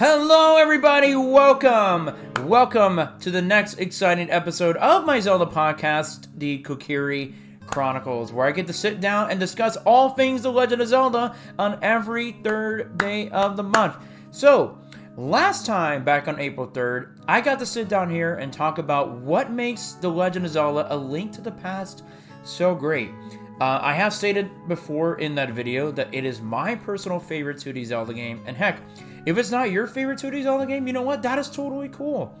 Hello everybody, welcome to the next exciting episode of my Zelda podcast, the Kokiri Chronicles, where I get to sit down and discuss all things The Legend of Zelda on every third day of the month. So, last time, back on April 3rd, I got to sit down here and talk about what makes The Legend of Zelda: A Link to the Past so great. I have stated before in that video that it is my personal favorite 2D Zelda game, and heck, if it's not your favorite 2D Zelda game, you know what? That is totally cool.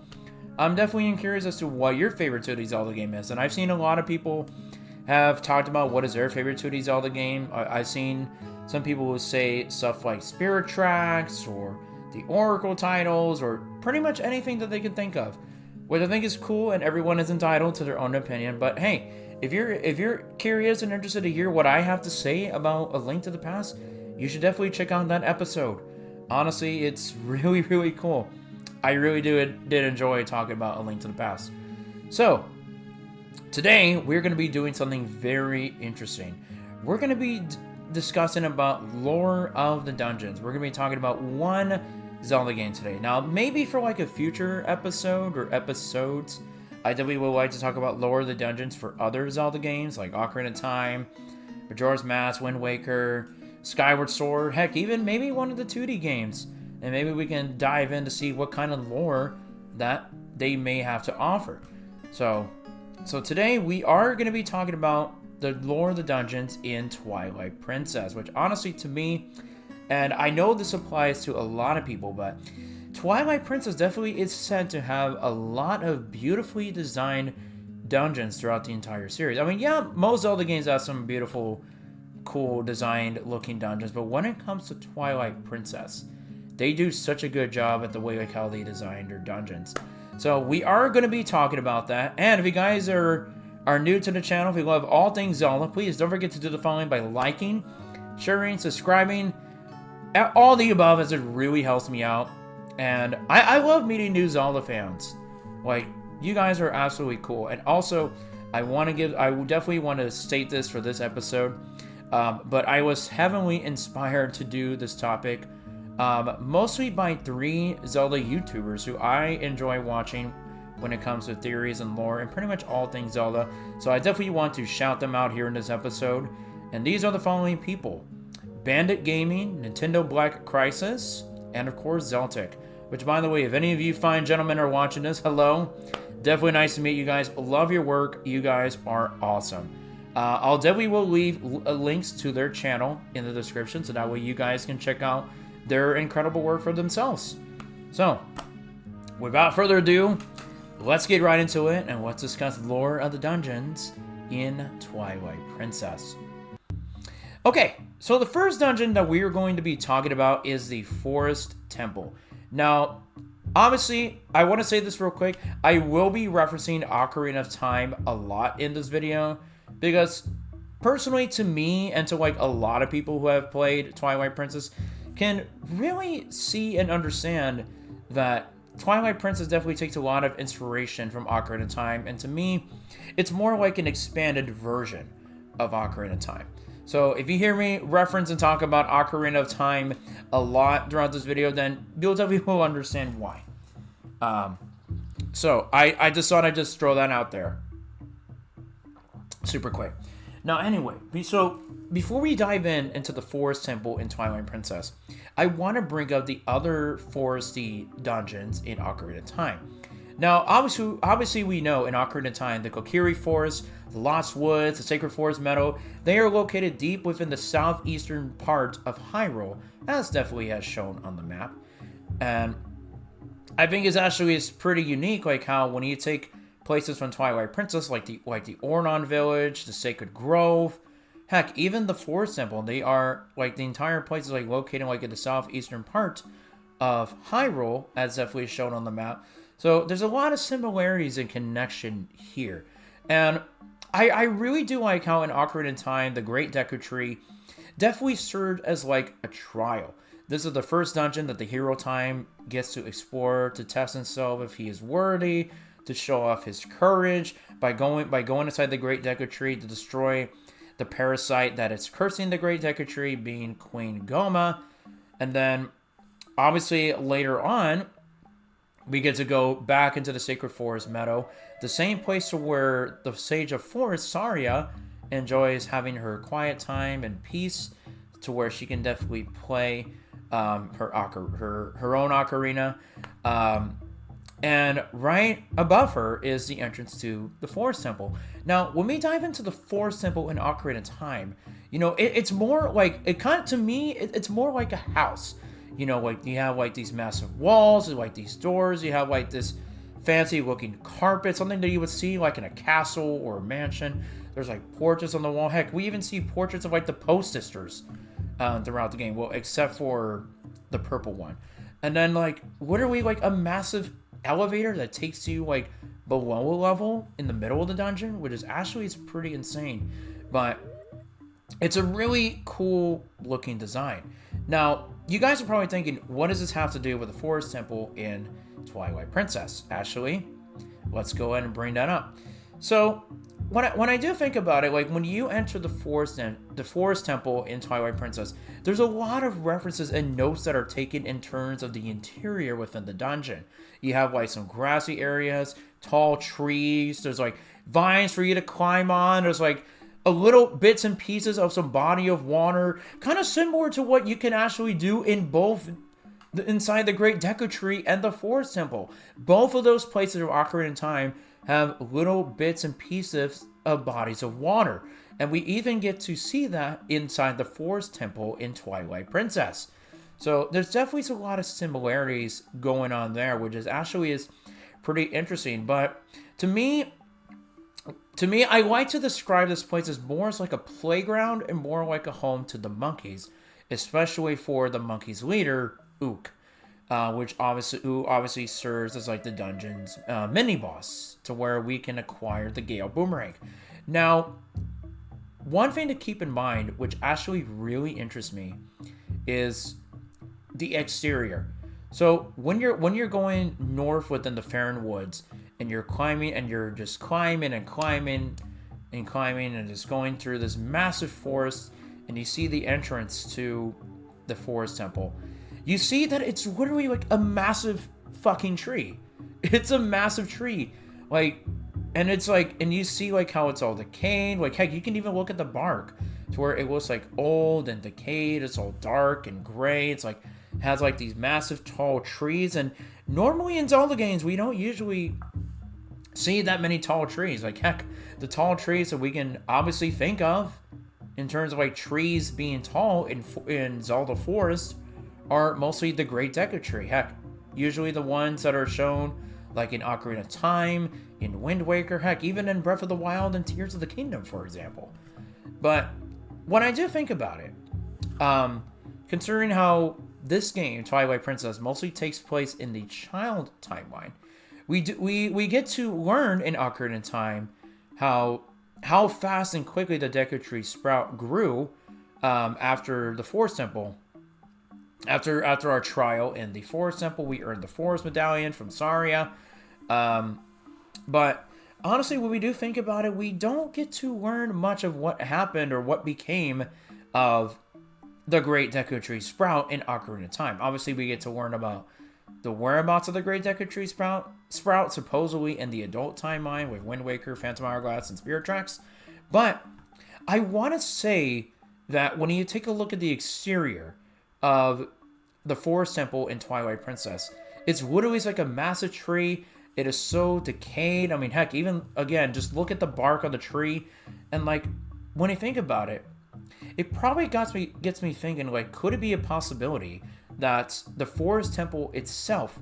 I'm definitely curious as to what your favorite 2D Zelda game is, and I've seen a lot of people have talked about what is their favorite 2D Zelda game. I've seen some people who say stuff like Spirit Tracks or the Oracle titles or pretty much anything that they can think of, which I think is cool, and everyone is entitled to their own opinion. But hey, if you're curious and interested to hear what I have to say about A Link to the Past, you should definitely check out that episode. Honestly, it's really, really cool. I really did enjoy talking about A Link to the Past. So, today we're going to be doing something very interesting. We're going to be discussing about lore of the dungeons. We're going to be talking about one Zelda game today. Now, maybe for like a future episode or episodes, I definitely would like to talk about lore of the dungeons for other Zelda games like Ocarina of Time, Majora's Mask, Wind Waker, Skyward Sword, heck, even maybe one of the 2D games. And maybe we can dive in to see what kind of lore that they may have to offer. So today we are going to be talking about the lore of the dungeons in Twilight Princess, which honestly to me, and I know this applies to a lot of people, but Twilight Princess definitely is said to have a lot of beautifully designed dungeons throughout the entire series. I mean, yeah, most Zelda games have some beautiful, cool designed looking dungeons, but when it comes to Twilight Princess, they do such a good job at the way like how they designed their dungeons. So we are going to be talking about that. And if you guys are new to the channel, if you love all things Zelda, please don't forget to do the following by liking, sharing, subscribing, all the above, as it really helps me out. And I love meeting new Zelda fans. Like, you guys are absolutely cool. And also, I definitely want to state this for this episode. But I was heavily inspired to do this topic, mostly by 3 Zelda YouTubers who I enjoy watching when it comes to theories and lore and pretty much all things Zelda. So I definitely want to shout them out here in this episode. And these are the following people: Bandit Gaming, Nintendo Black Crisis, and of course Zeltic. Which, by the way, if any of you fine gentlemen are watching this, hello. Definitely nice to meet you guys. Love your work. You guys are awesome. I'll definitely will leave links to their channel in the description, so that way you guys can check out their incredible work for themselves. So, without further ado, let's get right into it, and let's discuss lore of the dungeons in Twilight Princess. Okay, so the first dungeon that we are going to be talking about is the Forest Temple. Now, obviously, I want to say this real quick. I will be referencing Ocarina of Time a lot in this video, because personally to me and to like a lot of people who have played Twilight Princess can really see and understand that Twilight Princess definitely takes a lot of inspiration from Ocarina of Time, and to me, it's more like an expanded version of Ocarina of Time. So if you hear me reference and talk about Ocarina of Time a lot throughout this video, then you'll definitely will understand why. So I just thought I'd just throw that out there super quick. Now anyway, so before we dive into the Forest Temple in Twilight Princess, I want to bring up the other foresty dungeons in Ocarina of Time. Now, obviously we know in Ocarina of Time, the Kokiri Forest, the Lost Woods, the Sacred Forest Meadow, they are located deep within the southeastern part of Hyrule, as definitely as shown on the map. And I think it's pretty unique, like how when you take places from Twilight Princess, like the Ornon Village, the Sacred Grove, heck, even the Forest Temple, they are, like, the entire place is, like, located, like, in the southeastern part of Hyrule, as definitely shown on the map. So there's a lot of similarities and connection here. And I really do like how in Ocarina of Time, the Great Deku Tree definitely served as like a trial. This is the first dungeon that the hero time gets to explore to test himself if he is worthy, to show off his courage by going inside the Great Deku Tree to destroy the parasite that is cursing the Great Deku Tree, being Queen Goma. And then Obviously, later on, we get to go back into the Sacred Forest Meadow, the same place where the Sage of Forest, Saria, enjoys having her quiet time and peace, to where she can definitely play her own ocarina. And right above her is the entrance to the Forest Temple. Now, when we dive into the Forest Temple in Ocarina of Time, it's more like, to me, it's more like a house. Like you have like these massive walls, like these doors, you have like this fancy looking carpet, something that you would see like in a castle or a mansion. There's like portraits on the wall. Heck, we even see portraits of like the Poe sisters throughout the game. Well, except for the purple one. And then like, literally like a massive elevator that takes you like below a level in the middle of the dungeon, which is actually, it's pretty insane. But it's a really cool looking design. Now, you guys are probably thinking, what does this have to do with the Forest Temple in Twilight Princess? Actually, let's go ahead and bring that up. So, when I do think about it, like when you enter the Forest Temple in Twilight Princess, there's a lot of references and notes that are taken in terms of the interior within the dungeon. You have like some grassy areas, tall trees, there's like vines for you to climb on, there's like a little bits and pieces of some body of water, kind of similar to what you can actually do in both inside the Great Deku Tree and the Forest Temple. Both of those places of Ocarina of Time have little bits and pieces of bodies of water. And we even get to see that inside the Forest Temple in Twilight Princess. So there's definitely a lot of similarities going on there, which is pretty interesting. But to me, I like to describe this place as more as like a playground and more like a home to the monkeys, especially for the monkeys' leader, Ook, which obviously serves as like the dungeon's mini boss, to where we can acquire the Gale Boomerang. Now, one thing to keep in mind, which actually really interests me, is the exterior. So when you're going north within the Faron Woods, and you're climbing, and you're just climbing and climbing and climbing, and just going through this massive forest, and you see the entrance to the Forest Temple, you see that it's literally like a massive fucking tree. It's a massive tree. Like, and it's like, and you see like how it's all decayed. Like, heck, you can even look at the bark to where it looks like old and decayed. It's all dark and gray. It's like, has like these massive tall trees. And normally in Zelda games, we don't usually see that many tall trees. Like, heck, the tall trees that we can obviously think of in terms of like trees being tall in Zelda Forest are mostly the Great Deku Tree. Heck, usually the ones that are shown like in Ocarina of Time, in Wind Waker, heck, even in Breath of the Wild and Tears of the Kingdom, for example. But when I do think about it, considering how this game, Twilight Princess, mostly takes place in the child timeline, we get to learn in Ocarina of Time how fast and quickly the Deku Tree sprout grew after the Forest Temple. After our trial in the Forest Temple, we earned the Forest Medallion from Saria. But honestly, when we do think about it, we don't get to learn much of what happened or what became of the Great Deku Tree Sprout in Ocarina of Time. Obviously, we get to learn about the whereabouts of the Great Deku Tree Sprout supposedly in the adult timeline with Wind Waker, Phantom Hourglass, and Spirit Tracks. But I want to say that when you take a look at the exterior of the Forest Temple in Twilight Princess, it's literally like a massive tree. It is so decayed. I mean, heck, even again, just look at the bark on the tree, and like when you think about it, it probably gets me thinking, like, could it be a possibility that the Forest Temple itself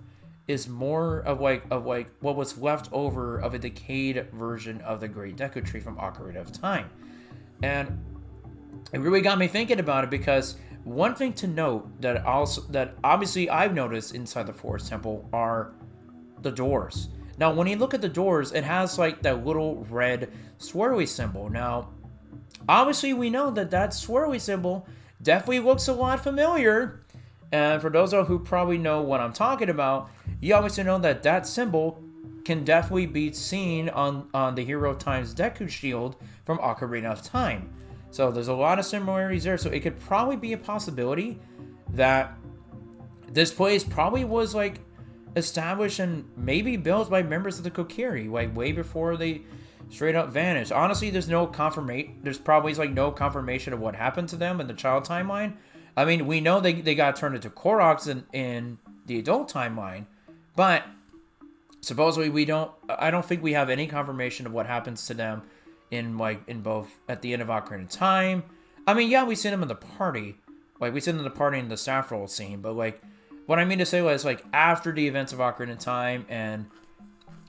is more of what was left over of a decayed version of the Great Deku Tree from Ocarina of Time? And it really got me thinking about it, because one thing to note that obviously I've noticed inside the Forest Temple are the doors. Now, when you look at the doors, it has like that little red swirly symbol. Now, obviously we know that swirly symbol definitely looks a lot familiar. And for those of you who probably know what I'm talking about, you obviously know that symbol can definitely be seen on the Hero Times Deku Shield from Ocarina of Time. So there's a lot of similarities there. So it could probably be a possibility that this place probably was like established and maybe built by members of the Kokiri, like way before they straight up vanished. Honestly, there's no confirmation. There's probably like no confirmation of what happened to them in the child timeline. I mean, we know they got turned into Koroks in the adult timeline, but supposedly I don't think we have any confirmation of what happens to them in both at the end of Ocarina of Time. I mean, yeah, we see them in the party. Like, we see them in the party in the Saffron scene, but like, what I mean to say was, like, after the events of Ocarina of Time and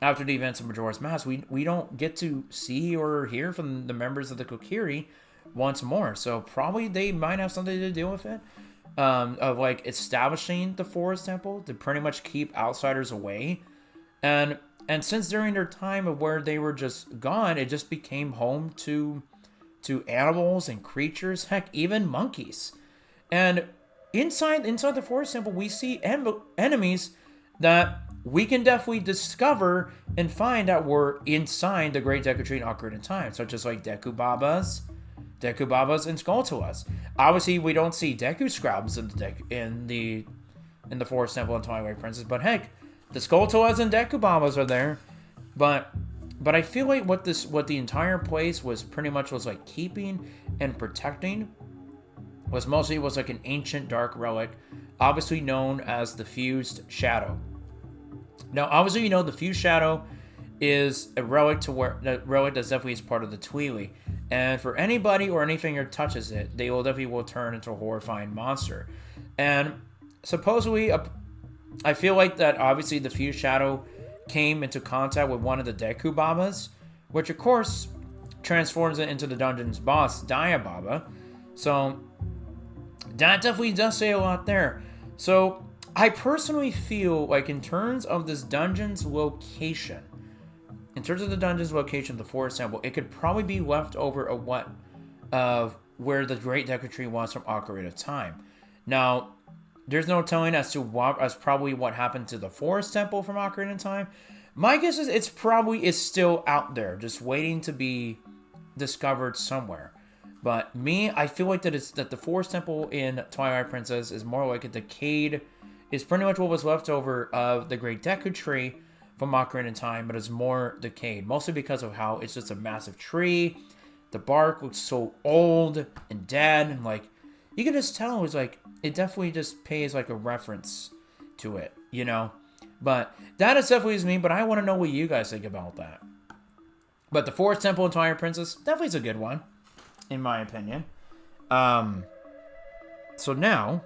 after the events of Majora's Mask, we don't get to see or hear from the members of the Kokiri once more. So probably they might have something to do with it, of like establishing the Forest Temple to pretty much keep outsiders away. And since during their time of where they were just gone, it just became home to animals and creatures, heck, even monkeys. And inside the Forest Temple, we see enemies that we can definitely discover and find that were inside the Great Deku Tree in Ocarina of Time, such as like Deku Babas, and Skulltulas. Obviously, we don't see Deku Scrubs in the Forest Temple in Twilight Princess, but heck, the Skulltulas and Deku Babas are there. But I feel like what the entire place was pretty much was like keeping and protecting was like an ancient dark relic, obviously known as the Fused Shadow. Now, obviously, the Fused Shadow is a relic that definitely is part of the Twili, and for anybody or anything that touches it, they will turn into a horrifying monster. And supposedly, I feel like that obviously the Fused Shadow came into contact with one of the Deku Babas, which of course transforms it into the dungeon's boss, Diababa. So that definitely does say a lot there. So I personally feel like in terms of this dungeon's location, the Forest Temple, it could probably be left over of where the Great Deku Tree was from Ocarina of Time. Now, there's no telling as probably what happened to the Forest Temple from Ocarina of Time. My guess is it's still out there, just waiting to be discovered somewhere. But I feel like that the Forest Temple in Twilight Princess is more like a decayed, is pretty much what was left over of the Great Deku Tree from Ocarina of Time, but it's more decayed, mostly because of how it's just a massive tree. The bark looks so old and dead, and like you can just tell it definitely just pays like a reference to it, But that is definitely me. But I want to know what you guys think about that. But the Forest Temple in Twilight Princess definitely is a good one, in my opinion. So now,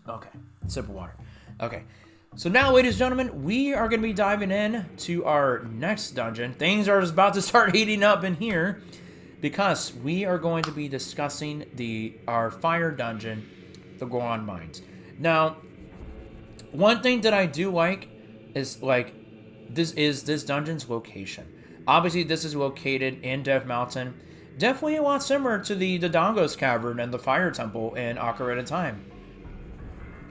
okay, sip of water. Okay, so now, ladies and gentlemen, we are going to be diving in to our next dungeon. Things are just about to start heating up in here because we are going to be discussing our fire dungeon, the Goron Mines. Now, one thing that I do like is this dungeon's location. Obviously, this is located in Death Mountain. Definitely a lot similar to the Dodongo's Cavern and the Fire Temple in Ocarina of Time.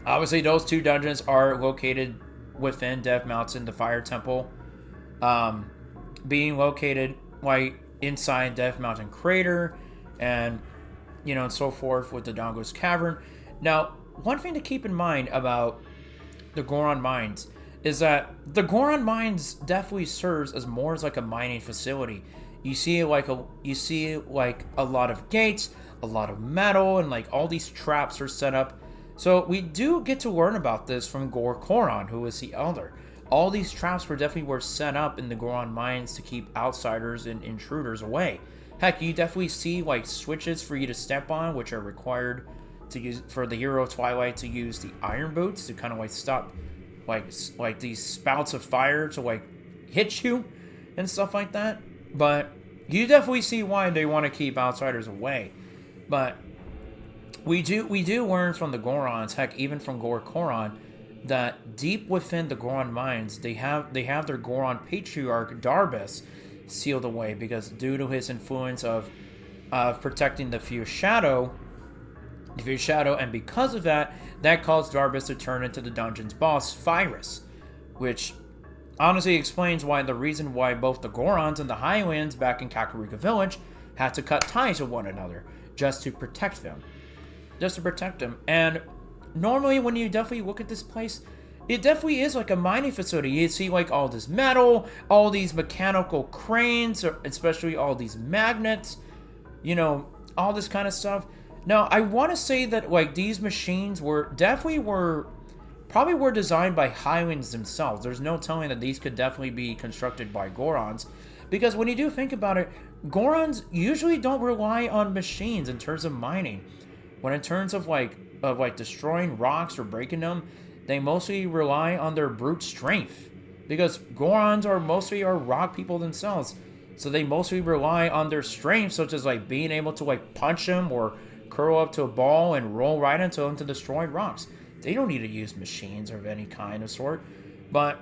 Obviously, those two dungeons are located within Death Mountain, the Fire Temple being located inside Death Mountain Crater, and and so forth with the Dodongo's Cavern. Now, one thing to keep in mind about the Goron Mines is that the Goron Mines definitely serves as more as like a mining facility. You see a lot of gates, a lot of metal, and like all these traps are set up. So we do get to learn about this from Koron, who is the elder. All these traps were set up in the Goron Mines to keep outsiders and intruders away. Heck, you definitely see like switches for you to step on, which are required to use for the hero of Twilight to use the iron boots to kind of stop like these spouts of fire to hit you and stuff like that. But you definitely see why they want to keep outsiders away. But we do learn from the Gorons, heck, even from Koron, that deep within the Goron Mines, they have their Goron patriarch Darbus sealed away because due to his influence of protecting the Fused Shadow, and because of that caused Darbus to turn into the dungeon's boss, Phyrus, which honestly explains the reason why both the Gorons and the Highlands back in Kakariko Village had to cut ties with one another just to protect them. just to protect them. And normally when you definitely look at this place, it definitely is like a mining facility. You see like all this metal, all these mechanical cranes, or especially all these magnets, you know, all this kind of stuff. Now, I want to say that like these machines probably were designed by Highlands themselves. There's no telling that these could definitely be constructed by Gorons, because when you do think about it, Gorons usually don't rely on machines in terms of mining. When in terms of like destroying rocks or breaking them, they mostly rely on their brute strength, because Gorons are mostly rock people themselves. So they mostly rely on their strength, such as like being able to like punch them or curl up to a ball and roll right into them to destroy rocks. They don't need to use machines of any kind of sort. But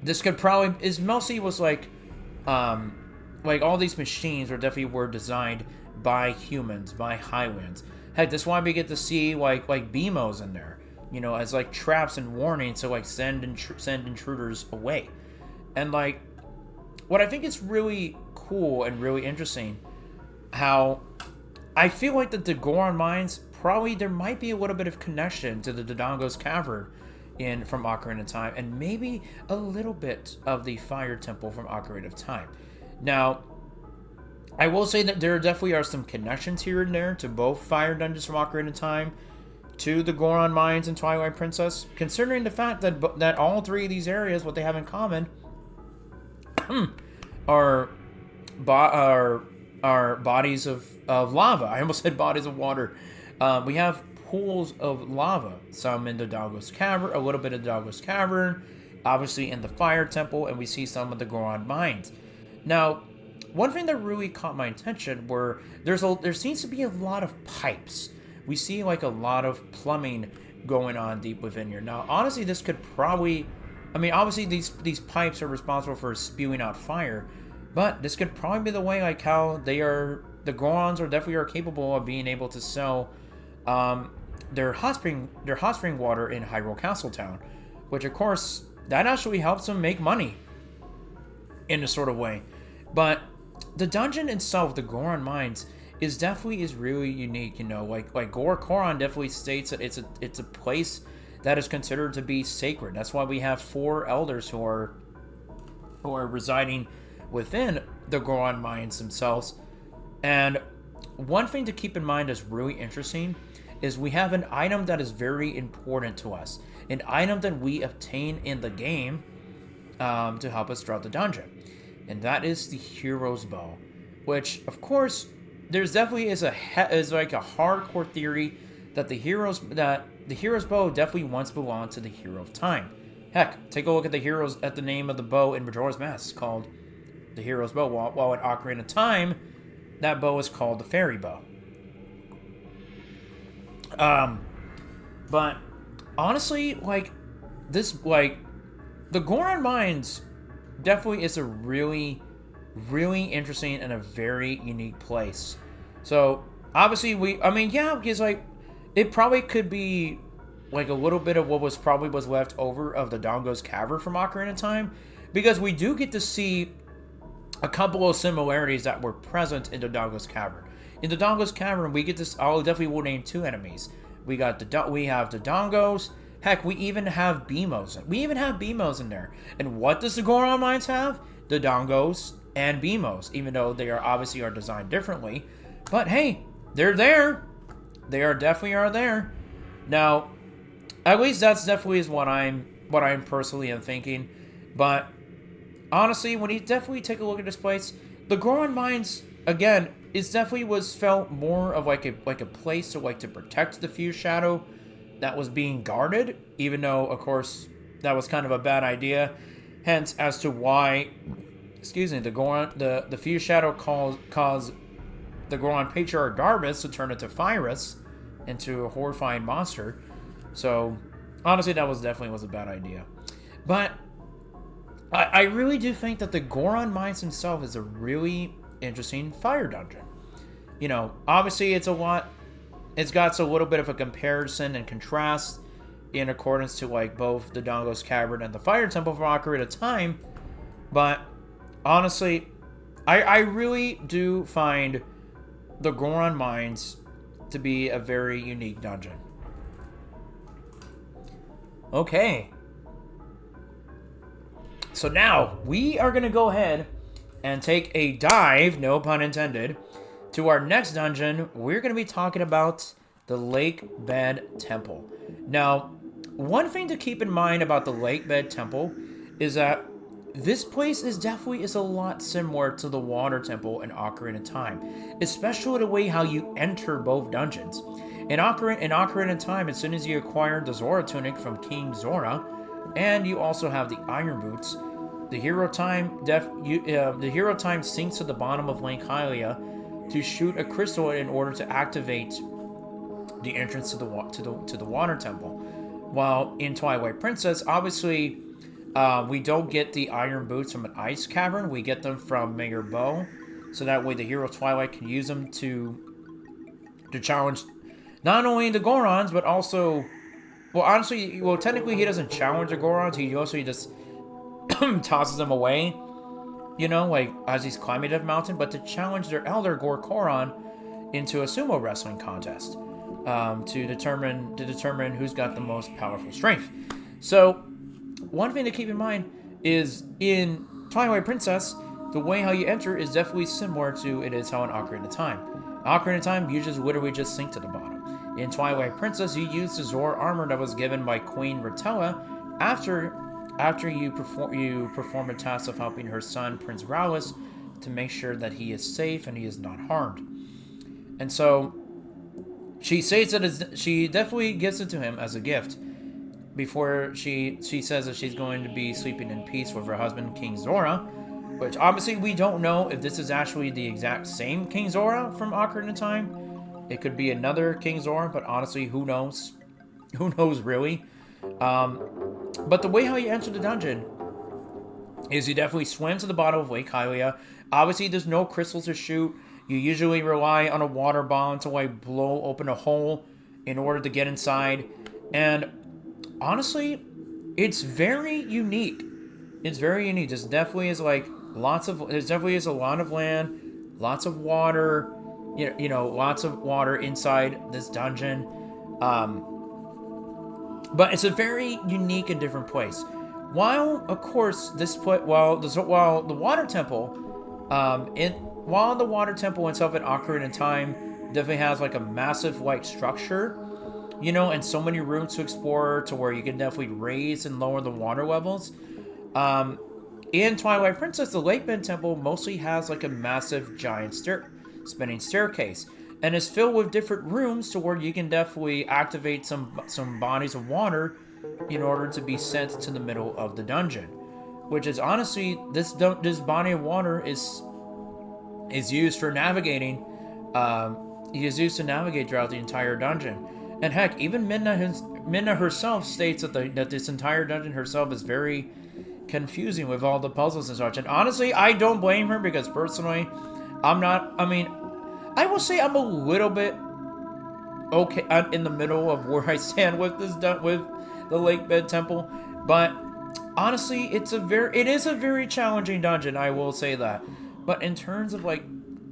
this could probably mostly was like all these machines were designing by humans, by Highlands. Heck, that's why we get to see like BMOs in there, you know, as like traps and warnings to like send intruders away. And like, what I think is really cool and really interesting, how I feel like that the Goron mines, probably there might be a little bit of connection to the Dodongo's Cavern from Ocarina of Time, and maybe a little bit of the Fire Temple from Ocarina of Time. Now, I will say that there definitely are some connections here and there to both Fire Dungeons from Ocarina of Time, to the Goron mines and Twilight Princess, considering the fact that all three of these areas, what they have in common, are bodies of lava. I almost said bodies of water. We have pools of lava, some in the Dodongo's Cavern, a little bit of the Dodongo's Cavern, obviously in the Fire Temple, and we see some of the Goron mines. Now, one thing that really caught my attention were there seems to be a lot of pipes. We see like a lot of plumbing going on deep within here. Now, honestly, this could probably, I mean, obviously these pipes are responsible for spewing out fire, but this could probably be the way like how the Gorons are capable of being able to sell their hot spring water in Hyrule Castletown, which of course that actually helps them make money in a sort of way. But the dungeon itself, the Goron Mines, is really unique. You know, like Goron definitely states that it's a place that is considered to be sacred. That's why we have 4 elders who are residing within the Goron Mines themselves. And one thing to keep in mind that's really interesting is we have an item that is very important to us, an item that we obtain in the game to help us throughout the dungeon, and that is the Hero's Bow, which of course there's definitely is like a hardcore theory that the Hero's Bow definitely once belonged to the Hero of Time. Heck, take a look at the name of the bow in Majora's Mask. It's called the Hero's Bow, while in Ocarina of Time, that bow is called the Fairy Bow. But honestly, like the Goron Mines definitely is a really, really interesting and a very unique place. So obviously because like it probably could be like a little bit of what was left over of the Dodongo's Cavern from Ocarina of Time, because we do get to see a couple of similarities that were present in the Dodongo's Cavern. In the Dodongo's Cavern, we get this. I definitely will name 2 enemies. We have the Dodongos. Heck, we even have BMOs. We even have BMOs in there. And what does the Goron Mines have? The Dodongos and BMOs, even though they are designed differently. But hey, they're there. They definitely are there. Now, at least that's definitely is what I'm personally am thinking. But honestly, when you definitely take a look at this place, the Goron Mines, again, it definitely felt more of like a place to protect the Fused Shadow that was being guarded, even though of course that was kind of a bad idea. Hence, as to why, the Fused Shadow caused the Goron Patriarch Darvis to turn into Fyrus, into a horrifying monster. So honestly, that was a bad idea. But I really do think that the Goron Mines himself is a really interesting fire dungeon. You know, obviously it's got a little bit of a comparison and contrast in accordance to like both the Dodongo's Cavern and the Fire Temple from Ocarina of Time. But honestly, I really do find the Goron Mines to be a very unique dungeon. Okay. So now, we are going to go ahead and take a dive, no pun intended, to our next dungeon. We're going to be talking about the Lake Bed Temple. Now, one thing to keep in mind about the Lake Bed Temple is that this place is a lot similar to the Water Temple in Ocarina of Time, especially the way how you enter both dungeons. In Ocarina of Time, as soon as you acquire the Zora Tunic from King Zora, and you also have the Iron Boots, the hero time sinks to the bottom of Lake Hylia to shoot a crystal in order to activate the entrance to the Water Temple. While in Twilight Princess, obviously, we don't get the Iron Boots from an ice cavern. We get them from Mayor Bow, so that way the hero of Twilight can use them to challenge not only the Gorons, but also, technically he doesn't challenge the Gorons. He just tosses them away, like as he's climbing the mountain, but to challenge their elder Goron into a sumo wrestling contest to determine who's got the most powerful strength. So one thing to keep in mind is in Twilight Princess, the way how you enter is definitely similar to it is how in Ocarina of Time. Ocarina of Time, you just literally just sink to the bottom. In Twilight Princess, you use the Zora armor that was given by Queen Rotella after you perform a task of helping her son, Prince Raulis, to make sure that he is safe and he is not harmed. And so, she says that she definitely gives it to him as a gift before she says that she's going to be sleeping in peace with her husband, King Zora, which obviously we don't know if this is actually the exact same King Zora from Ocarina of Time. It could be another King Zora, but honestly, who knows? Who knows, really? But the way how you enter the dungeon is you definitely swim to the bottom of Lake Hylia. Obviously, there's no crystals to shoot. You usually rely on a water bomb to blow open a hole in order to get inside. And honestly, it's very unique. It's very unique. There's definitely is a lot of land, lots of water, lots of water inside this dungeon. But it's a very unique and different place. While, of course, the Water Temple, while the Water Temple itself in Ocarina of Time definitely has a massive structure, and so many rooms to explore to where you can definitely raise and lower the water levels. In Twilight Princess, the Lake Bed Temple mostly has a massive giant spinning staircase, and is filled with different rooms to where you can definitely activate some bodies of water in order to be sent to the middle of the dungeon. Which is honestly, this body of water is used for navigating. Is used to navigate throughout the entire dungeon. And heck, even Midna herself states that this entire dungeon herself is very confusing with all the puzzles and such. And honestly, I don't blame her, because personally, I will say I'm a little bit okay in the middle of where I stand with the Lake Bed Temple, but honestly, it is a very challenging dungeon. I will say that, but in terms of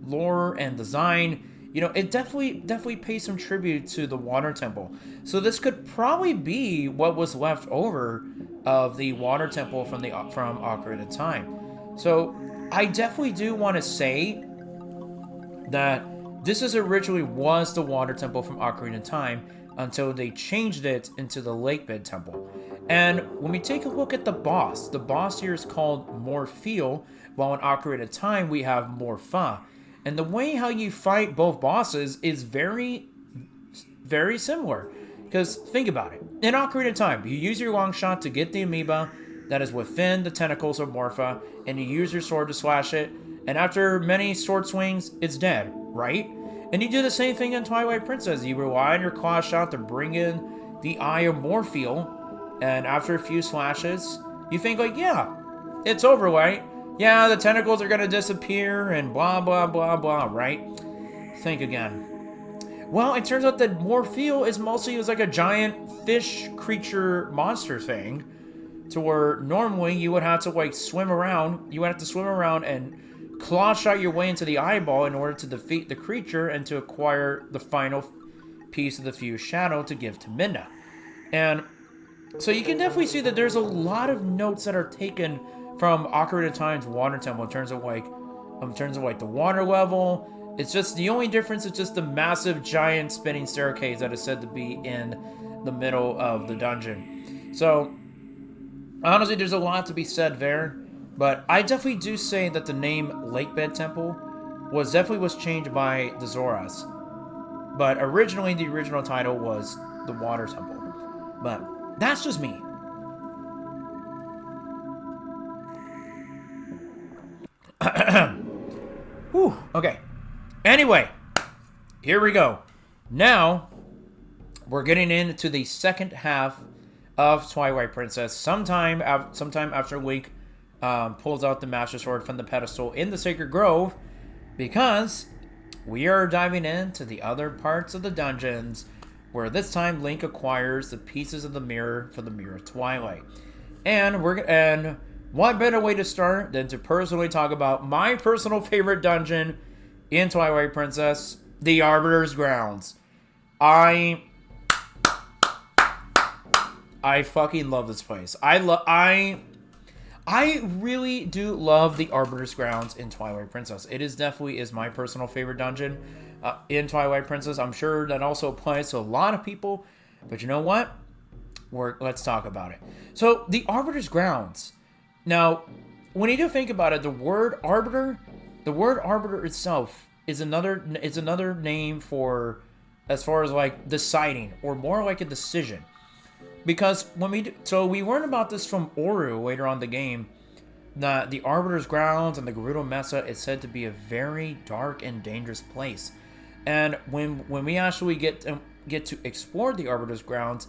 lore and design, it definitely pays some tribute to the Water Temple. So this could probably be what was left over of the Water Temple from Ocarina of Time. So I definitely do want to say that this originally was the Water Temple from Ocarina of Time until they changed it into the Lake Bed Temple. And when we take a look at the boss here is called Morpheal, while in Ocarina of Time we have Morpha. And the way how you fight both bosses is very, very similar. Because think about it. In Ocarina of Time, you use your long shot to get the amoeba that is within the tentacles of Morpha, and you use your sword to slash it, and after many sword swings, it's dead, right? And you do the same thing in Twilight Princess. You rely on your claw shot to bring in the Eye of Morpheal, and after a few slashes, you think yeah, it's over, right? Yeah, the tentacles are gonna disappear and blah, blah, blah, blah, right? Think again. Well, it turns out that Morpheal is mostly a giant fish creature monster thing, to where normally you would have to swim around. You would have to swim around and claw shot your way into the eyeball in order to defeat the creature and to acquire the final piece of the fused shadow to give to Midna. And so you can definitely see that there's a lot of notes that are taken from Ocarina of Time's Water Temple in terms of like the water level. It's just the only difference is just the massive giant spinning staircase that is said to be in the middle of the dungeon. So honestly, there's a lot to be said there, but I definitely do say that the name Lakebed Temple was changed by the Zoras. But originally, the original title was the Water Temple. But that's just me. Whew, okay. Anyway, here we go. Now, we're getting into the second half of Twilight Princess. Sometime after Link pulls out the Master Sword from the pedestal in the Sacred Grove, because we are diving into the other parts of the dungeons, where this time Link acquires the pieces of the mirror for the Mirror of Twilight. And what better way to start than to personally talk about my personal favorite dungeon in Twilight Princess, the Arbiter's Grounds. I fucking love this place. I really do love the Arbiter's Grounds in Twilight Princess. It definitely is my personal favorite dungeon in Twilight Princess. I'm sure that also applies to a lot of people, but you know what? Let's talk about it. So the Arbiter's Grounds. Now, when you do think about it, the word arbiter itself is another name for, as far as like deciding, or more like a decision. Because we learn about this from Oru later on in the game, that the Arbiter's Grounds and the Gerudo Mesa is said to be a very dark and dangerous place. And when we actually get to explore the Arbiter's Grounds,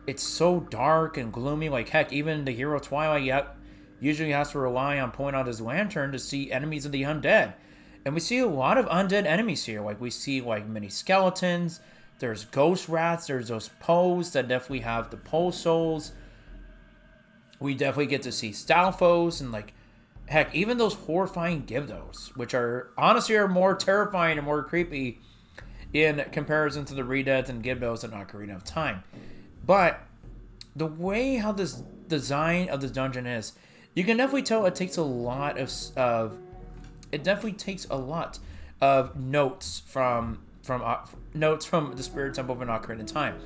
it's so dark and gloomy. Like heck, even the hero Twilight usually has to rely on pulling out his lantern to see enemies of the undead. And we see a lot of undead enemies here. Like we see like many skeletons. There's ghost rats. There's those Poes that definitely have the Poe souls. We definitely get to see Stalfos and like, heck, even those horrifying Gyarados, which are honestly more terrifying and more creepy in comparison to the Redeads and Gyarados in Ocarina of Time. But the way how this design of this dungeon is, you can definitely tell it takes a lot of notes from the Spirit Temple of Ocarina of Time.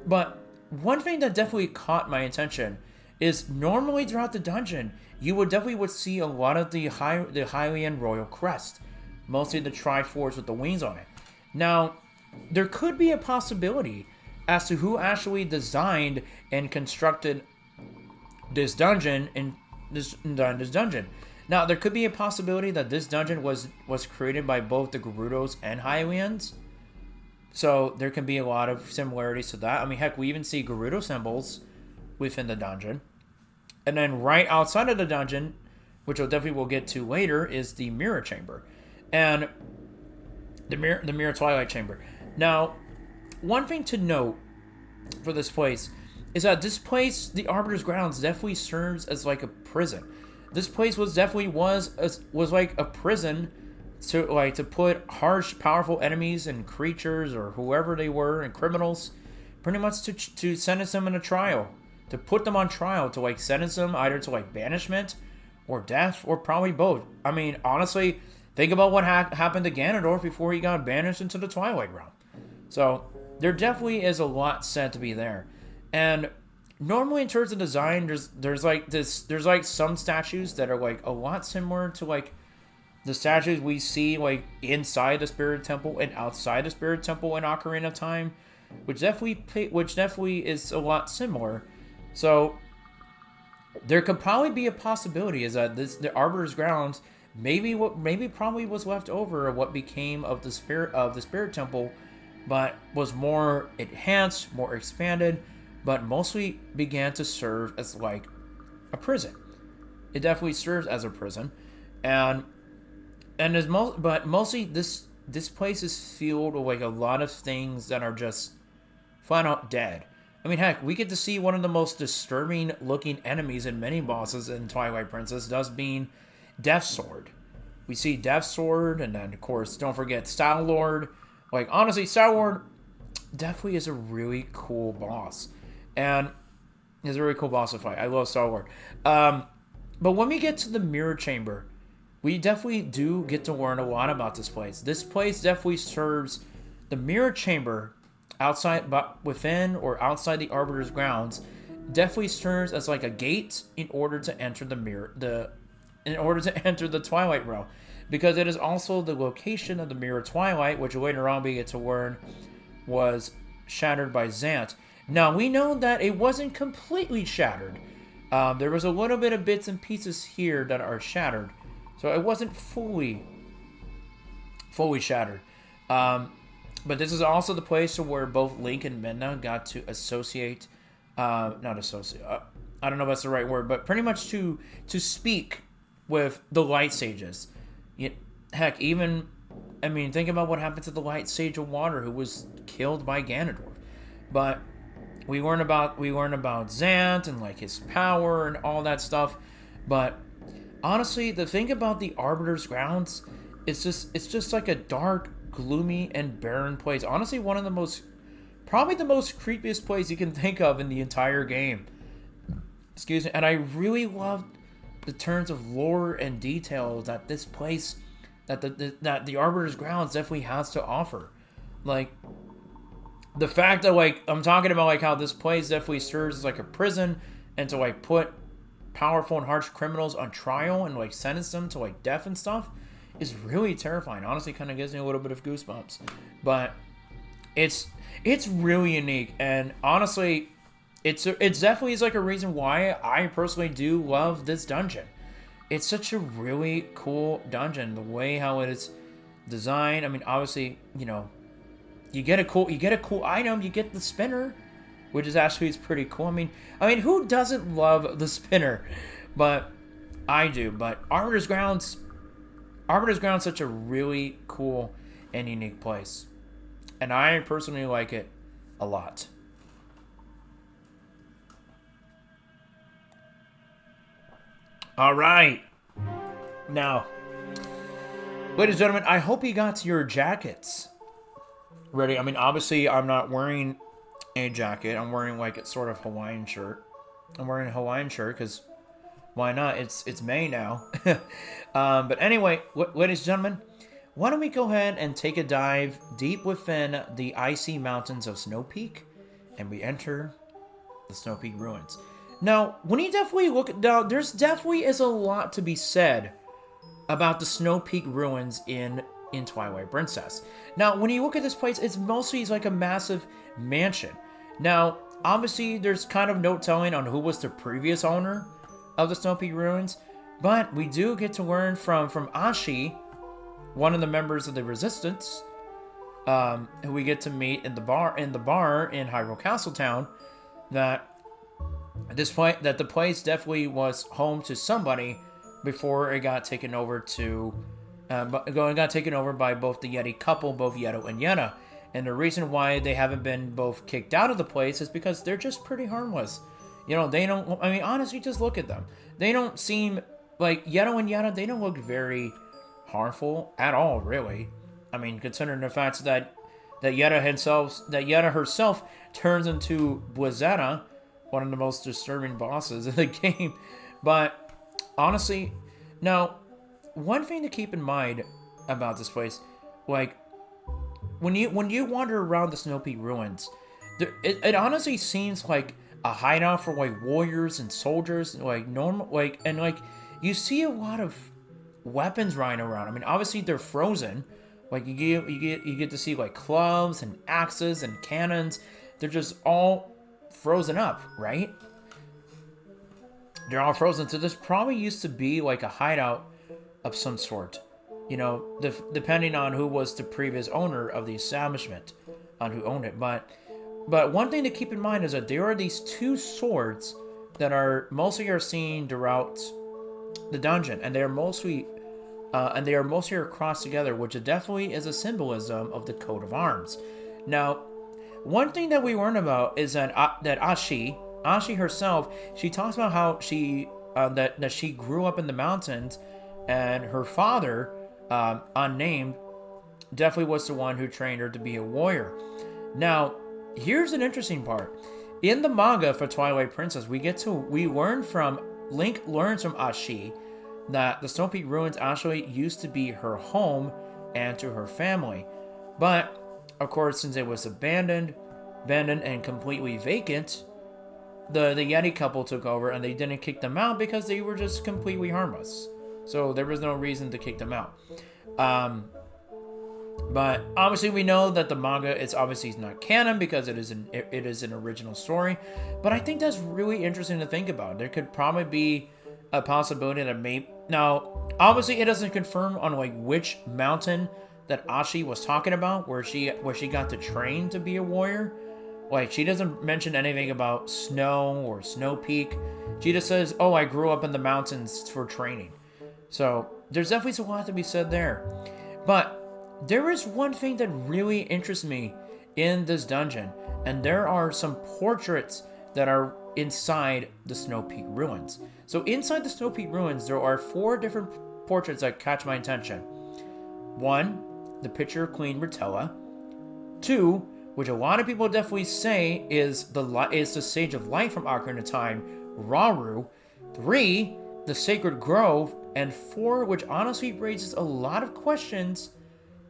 But one thing that definitely caught my attention is normally throughout the dungeon, you would see a lot of the Hylian Royal Crest, mostly the Triforce with the wings on it. Now, there could be a possibility as to who actually designed and constructed this dungeon Now, there could be a possibility that this dungeon was created by both the Gerudos and Hylians. So there can be a lot of similarities to that. I mean, heck, we even see Gerudo symbols within the dungeon. And then right outside of the dungeon, which we'll get to later, is the Mirror Chamber. And the Mirror Twilight Chamber. Now, one thing to note for this place is that this place, the Arbiter's Grounds, definitely serves as like a prison. This place was like a prison to put harsh, powerful enemies and creatures or whoever they were and criminals, pretty much to sentence them in a trial, to put them on trial, to like sentence them either to like banishment or death or probably both. I mean, honestly, think about what happened to Ganondorf before he got banished into the Twilight Realm. So there definitely is a lot said to be there. And normally in terms of design, there's like some statues that are like a lot similar to like the statues we see like inside the Spirit Temple and outside the Spirit Temple in Ocarina of Time, which definitely is a lot similar. So there could probably be a possibility is that the Arbiter's Grounds probably was left over of what became of the Spirit Temple, but was more enhanced, more expanded, but mostly began to serve as like a prison. It definitely serves as a prison, but mostly this place is filled with like a lot of things that are just flat out dead. I mean, heck, we get to see one of the most disturbing looking enemies in many bosses in Twilight Princess, thus being Death's Sword. We see Death's Sword, and then of course don't forget Star Lord. Like honestly, Star Lord, definitely is a really cool boss. And it's a really cool boss to fight. I love Star Wars. But when we get to the Mirror Chamber, we definitely do get to learn a lot about this place. This place definitely serves the Mirror Chamber outside, but within or outside the Arbiter's grounds, definitely serves as like a gate in order to enter the Twilight Realm, because it is also the location of the Mirror Twilight, which later on we get to learn was shattered by Zant. Now we know that it wasn't completely shattered. There was a little bit of bits and pieces here that are shattered, so it wasn't fully shattered. But this is also the place where both Link and Midna got to associate, not associate, I don't know if that's the right word, but pretty much to speak with the Light Sages. Heck, even, I mean, think about what happened to the Light Sage of Water, who was killed by Ganondorf. But we learn about Zant and like his power and all that stuff. But honestly, the thing about the Arbiter's grounds, it's just like a dark, gloomy, and barren place. Honestly, probably the most creepiest place you can think of in the entire game. Excuse me. And I really loved the turns of lore and detail that this place, that the Arbiter's grounds definitely has to offer. Like, the fact that, like, I'm talking about, like, how this place definitely serves as, like, a prison and to, like, put powerful and harsh criminals on trial and, like, sentence them to, like, death and stuff is really terrifying. Honestly, kind of gives me a little bit of goosebumps. But it's really unique, and honestly, it's definitely is, like, a reason why I personally do love this dungeon. It's such a really cool dungeon, the way how it is designed. I mean, obviously, you know, you get a cool item. You get the spinner, which is actually pretty cool. I mean, who doesn't love the spinner? But I do. But Arbiter's Grounds is such a really cool and unique place, and I personally like it a lot. All right, now, ladies and gentlemen, I hope you got your jackets ready. I mean, obviously, I'm not wearing a jacket. I'm wearing, like, a sort of Hawaiian shirt. I'm wearing a Hawaiian shirt because why not? It's May now. But anyway, ladies and gentlemen, why don't we go ahead and take a dive deep within the icy mountains of Snow Peak, and we enter the Snow Peak ruins. Now, when you definitely look down, there's definitely is a lot to be said about the Snow Peak ruins in Twilight Princess. Now, when you look at this place, it's like a massive mansion. Now, obviously, there's kind of no telling on who was the previous owner of the Snow Peak ruins, but we do get to learn from Ashi, one of the members of the Resistance, who we get to meet in the bar in Hyrule Castle Town, that the place definitely was home to somebody before it got taken over by both the Yeti couple, both Yeto and Yena. And the reason why they haven't been both kicked out of the place is because they're just pretty harmless. You know, they don't, I mean, honestly, just look at them. They don't seem, like, Yeto and Yena, they don't look very harmful at all, really. I mean, considering the fact that Yena herself turns into Blizzetta, one of the most disturbing bosses in the game. But honestly, now, one thing to keep in mind about this place, like, when you wander around the Snow Peak ruins, it honestly seems like a hideout for, like, warriors and soldiers, like, normal, like, and, like, you see a lot of weapons lying around. I mean, obviously they're frozen. Like, you get to see, like, clubs and axes and cannons. They're just all frozen up, right? They're all frozen. So this probably used to be like a hideout of some sort. You know, depending on who was the previous owner of the establishment, on who owned it. But one thing to keep in mind is that there are these two swords that are mostly seen throughout the dungeon, and they are mostly crossed together, which definitely is a symbolism of the coat of arms. Now, one thing that we learn about is that Ashi herself, she talks about how she that she grew up in the mountains, and her father, unnamed, definitely was the one who trained her to be a warrior. Now, here's an interesting part. In the manga for Twilight Princess, Link learns from Ashi that the Snow Peak Ruins actually used to be her home and to her family. But, of course, since it was abandoned and completely vacant, the Yeti couple took over and they didn't kick them out because they were just completely harmless. So there was no reason to kick them out. But obviously we know that the manga is obviously not canon because it is an original story. But I think that's really interesting to think about. There could probably be a possibility that now obviously it doesn't confirm on like which mountain that Ashi was talking about where she got to train to be a warrior. Like, she doesn't mention anything about snow or Snow Peak. She just says, oh, I grew up in the mountains for training. So there's definitely a lot to be said there. But there is one thing that really interests me in this dungeon, and there are some portraits that are inside the Snow Peak ruins. So inside the Snow Peak ruins, there are 4 different portraits that catch my attention. 1, the picture of Queen Rotella. 2, which a lot of people definitely say is the Sage of Light from Ocarina of Time, Rauru. 3, the Sacred Grove. And 4, which honestly raises a lot of questions,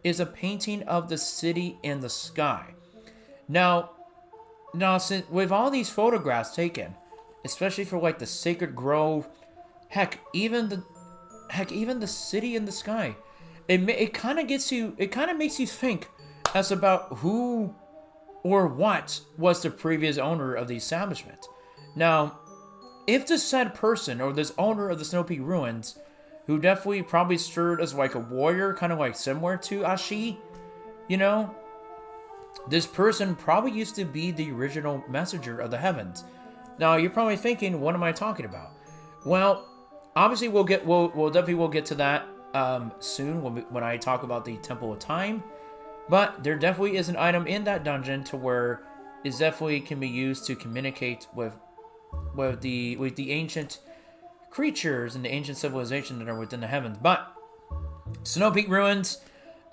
is a painting of the city in the sky. Now, since with all these photographs taken, especially for like the Sacred Grove, heck, even the city in the sky, it kind of makes you think as about who or what was the previous owner of the establishment. Now, if this said person or this owner of the Snow Peak ruins, who definitely probably served as like a warrior, kind of like similar to Ashi, this person probably used to be the original messenger of the heavens. Now, you're probably thinking, what am I talking about? Well, obviously we'll definitely get to that soon when I talk about the Temple of Time. But there definitely is an item in that dungeon to where it definitely can be used to communicate with the ancient creatures and the ancient civilization that are within the heavens. But Snow Peak ruins,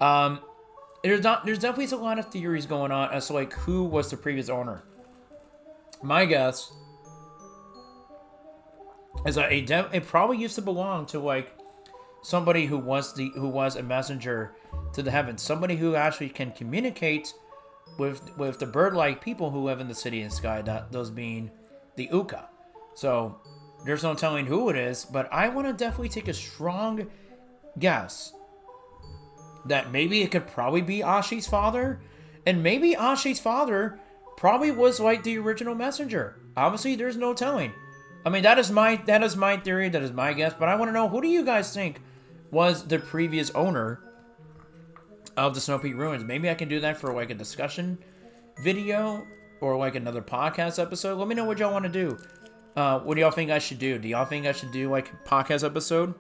there's definitely a lot of theories going on as to like who was the previous owner. My guess is that it probably used to belong to like somebody who was a messenger to the heavens, somebody who actually can communicate with the bird-like people who live in the city and sky, those being the Uka. So there's no telling who it is, but I want to definitely take a strong guess that maybe it could probably be Ashi's father, and maybe Ashi's father probably was like the original messenger. Obviously, there's no telling. I mean, that is my theory, that is my guess, but I want to know, who do you guys think was the previous owner of the Snow Peak ruins? Maybe I can do that for like a discussion video or like another podcast episode. Let me know what y'all want to do. What do y'all think I should do? Do y'all think I should do like a podcast episode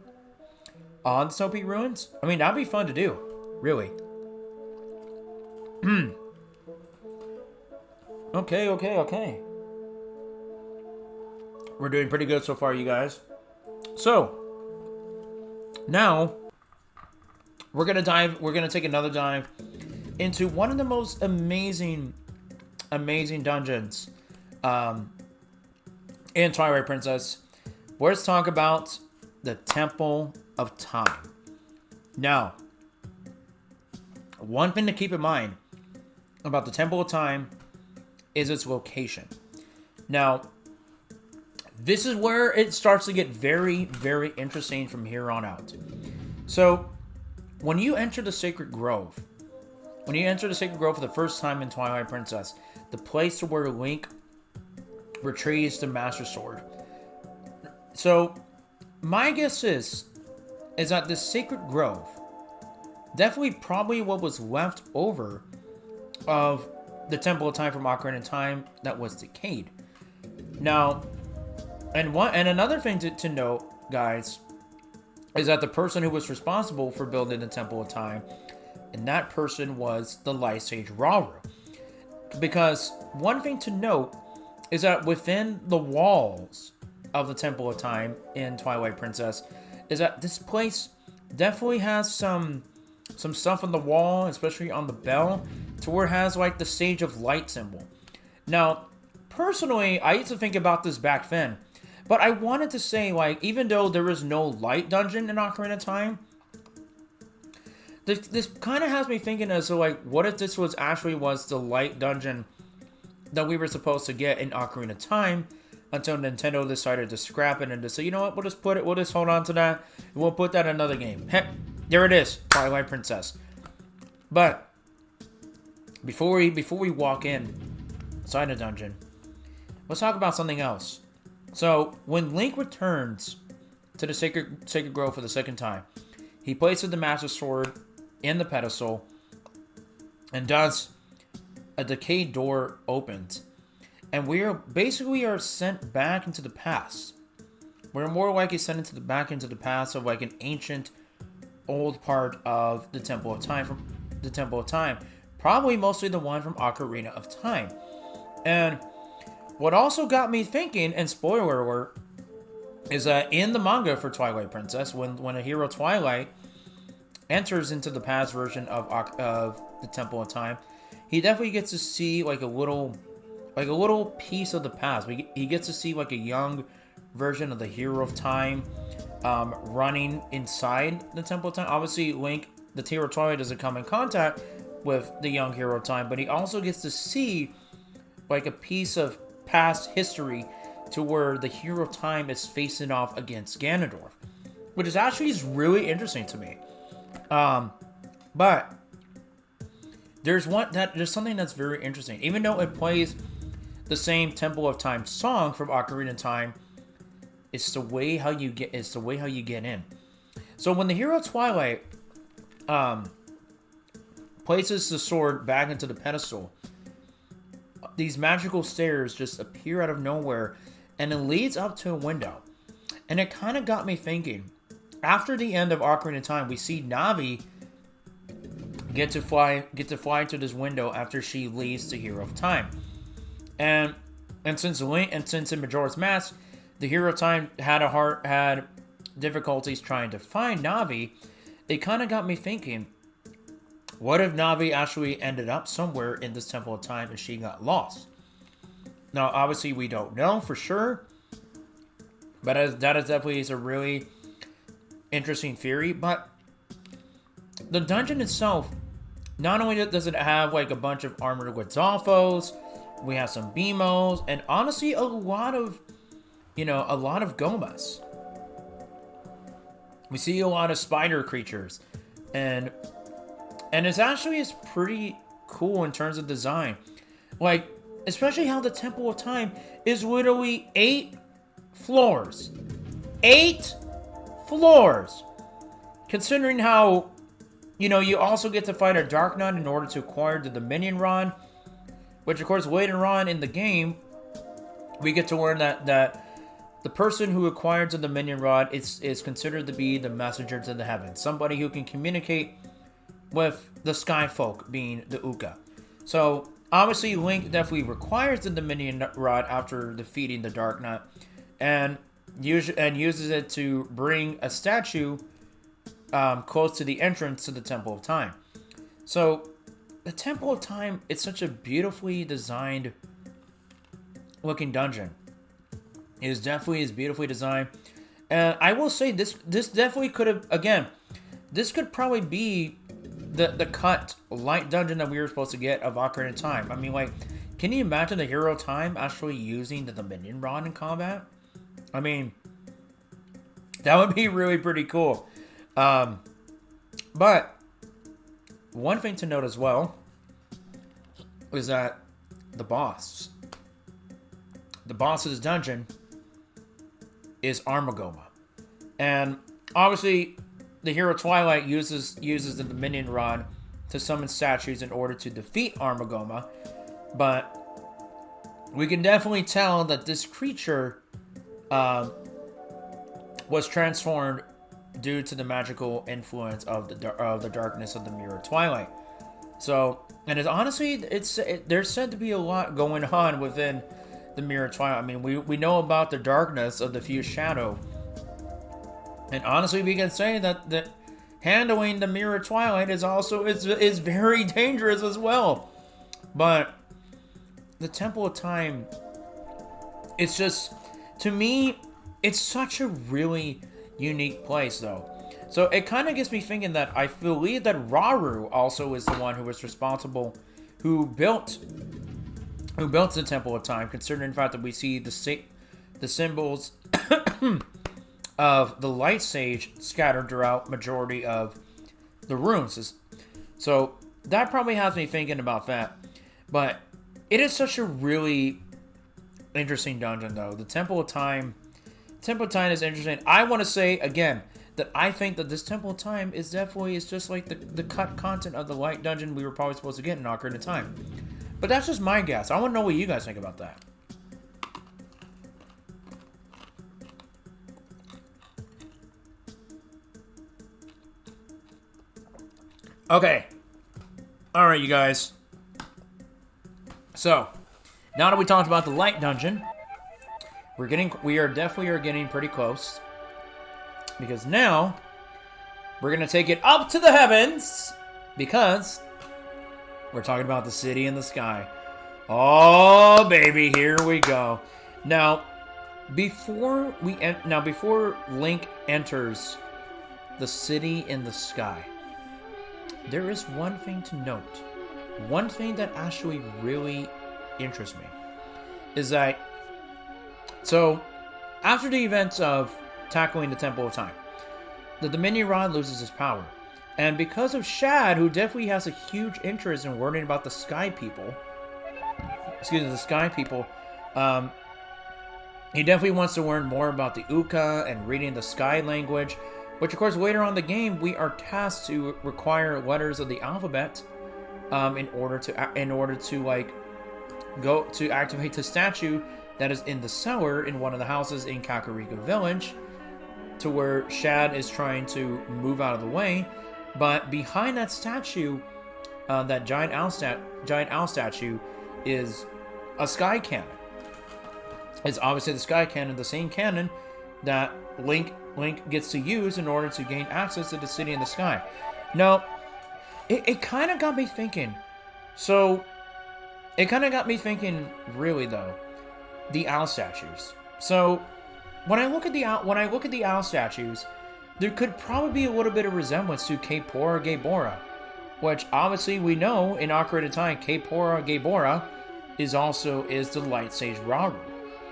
on the Snow Peak ruins? I mean, that'd be fun to do, really. Okay. We're doing pretty good so far, you guys. So now we're gonna take another dive into one of the most amazing dungeons in Twilight Princess. Let's talk about the Temple of Time. Now, one thing to keep in mind about the Temple of Time is its location. Now, this is where it starts to get very, very interesting from here on out. So, when you enter the Sacred Grove for the first time in Twilight Princess, the place to where Link retrieves the Master Sword. So, my guess is that the Sacred Grove, definitely probably what was left over of the Temple of Time from Ocarina of Time that was decayed. Now, and another thing to note, guys, is that the person who was responsible for building the Temple of Time, and that person was the Light Sage Rauru. Because one thing to note is that within the walls of the Temple of Time in Twilight Princess, is that this place definitely has some stuff on the wall, especially on the bell, to where it has like the Sage of Light symbol. Now, personally, I used to think about this back then, but I wanted to say, like, even though there is no light dungeon in Ocarina of Time, this kind of has me thinking as to, like, what if this was the light dungeon that we were supposed to get in Ocarina of Time until Nintendo decided to scrap it and to say, you know what, we'll just hold on to that, and we'll put that in another game. Heck, there it is, Twilight Princess. But before we walk in inside the dungeon, let's talk about something else. So when Link returns to the Sacred Grove for the second time, he places the Master Sword in the pedestal, and thus a decayed door opens, and we are sent back into the past. We're more likely sent back into the past of like an ancient, old part of the Temple of Time, probably mostly the one from Ocarina of Time. And what also got me thinking, and spoiler alert, is that in the manga for Twilight Princess, when a hero Twilight enters into the past version of the Temple of Time, he definitely gets to see like a little piece of the past. He gets to see like a young version of the hero of Time running inside the Temple of Time. Obviously, Link, the hero Twilight, doesn't come in contact with the young hero of Time, but he also gets to see like a piece of past history to where the hero of Time is facing off against Ganondorf, which is actually really interesting to me. But there's something that's very interesting. Even though it plays the same Temple of Time song from Ocarina of Time, it's the way how you get in. So when the hero Twilight places the sword back into the pedestal, these magical stairs just appear out of nowhere, and it leads up to a window. And it kind of got me thinking. After the end of Ocarina of Time, we see Navi get to fly into this window after she leaves the hero of Time. And since in Majora's Mask, the hero of Time had difficulties trying to find Navi, it kind of got me thinking, what if Navi actually ended up somewhere in this Temple of Time and she got lost? Now, obviously, we don't know for sure, but that is definitely a really interesting theory. But the dungeon itself, not only does it have like a bunch of armored Godolphos, we have some Beamos, and honestly, a lot of Gomas. We see a lot of spider creatures, and it's pretty cool in terms of design. Like, especially how the Temple of Time is literally 8 floors. 8 floors! Considering how, you also get to fight a Dark Knight in order to acquire the Dominion Rod, which of course later on in the game, we get to learn that the person who acquires the Dominion Rod is considered to be the messenger to the heavens. Somebody who can communicate with the Sky Folk, being the Uka. So, obviously, Link definitely requires the Dominion Rod after defeating the Dark Knight, and uses it to bring a statue close to the entrance to the Temple of Time. So, the Temple of Time, it's such a beautifully designed looking dungeon. It is beautifully designed. And I will say, this definitely could have, again, this could probably be the cut light dungeon that we were supposed to get of Ocarina of Time. I mean, like, can you imagine the hero of Time actually using the Dominion Rod in combat? I mean, that would be really pretty cool. But one thing to note as well is that the boss of this dungeon is Armagoma. And obviously, the hero Twilight uses the Dominion Rod to summon statues in order to defeat Armagoma, but we can definitely tell that this creature was transformed due to the magical influence of the darkness of the Mirror Twilight. So, and there's said to be a lot going on within the Mirror Twilight. I mean, we know about the darkness of the Fused Shadow. And honestly, we can say that handling the Mirror Twilight is very dangerous as well. But the Temple of Time, it's just, to me, it's such a really unique place, though. So it kind of gets me thinking that I believe that Rauru also is the one who was responsible, who built the Temple of Time, considering the fact that we see the symbols of the Light Sage scattered throughout majority of the runes. So that probably has me thinking about that. But it is such a really interesting dungeon, though. The Temple of Time is interesting. I want to say again that I think that this Temple of Time is just like the cut content of the Light dungeon we were probably supposed to get in Ocarina of Time. But that's just my guess. I want to know what you guys think about that. Okay. Alright, you guys. So, now that we talked about the Light dungeon, we are definitely getting pretty close. Because now, we're going to take it up to the heavens, because we're talking about the city in the sky. Oh, baby, here we go. Now, before Link enters the city in the sky, there is one thing to note. One thing that actually really interests me is that, so after the events of tackling the Temple of Time, the Dominion Rod loses its power. And because of Shad, who definitely has a huge interest in learning about the Sky People, he definitely wants to learn more about the Uka and reading the Sky language, which of course later on in the game we are tasked to require letters of the alphabet in order to like go to activate the statue that is in the cellar in one of the houses in Kakariko Village, to where Shad is trying to move out of the way. But behind that statue, that giant owl statue, is a sky cannon. It's obviously the sky cannon, the same cannon that Link gets to use in order to gain access to the city in the sky. Now, it kind of got me thinking. So, it kind of got me thinking, really though, the owl statues. So, when I look at the owl statues, there could probably be a little bit of resemblance to Kaepora Gaebora, which obviously we know in Ocarina of Time, Kaepora Gaebora is the Light Sage Rauru.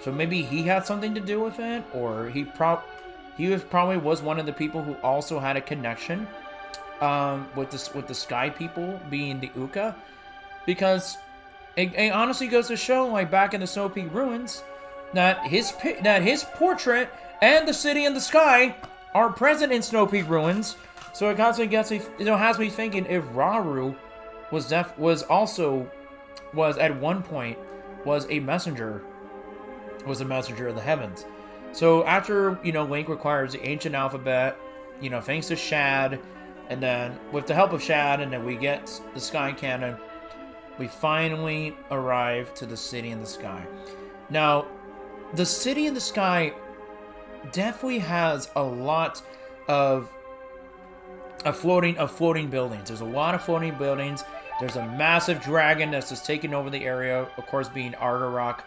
So maybe he had something to do with it, or he probably was one of the people who also had a connection with the Sky People, being the Uka, because it honestly goes to show, like back in the Snow Peak ruins, that his portrait and the city in the sky are present in Snow Peak ruins. So it constantly has me thinking if Rauru was at one point a messenger of the heavens. So after Link requires the ancient alphabet, thanks to Shad, and then with the help of Shad, and then we get the sky cannon, we finally arrive to the city in the sky. Now, the city in the sky definitely has a lot of floating buildings. There's a lot of floating buildings. There's a massive dragon that's just taking over the area, of course being Argarok.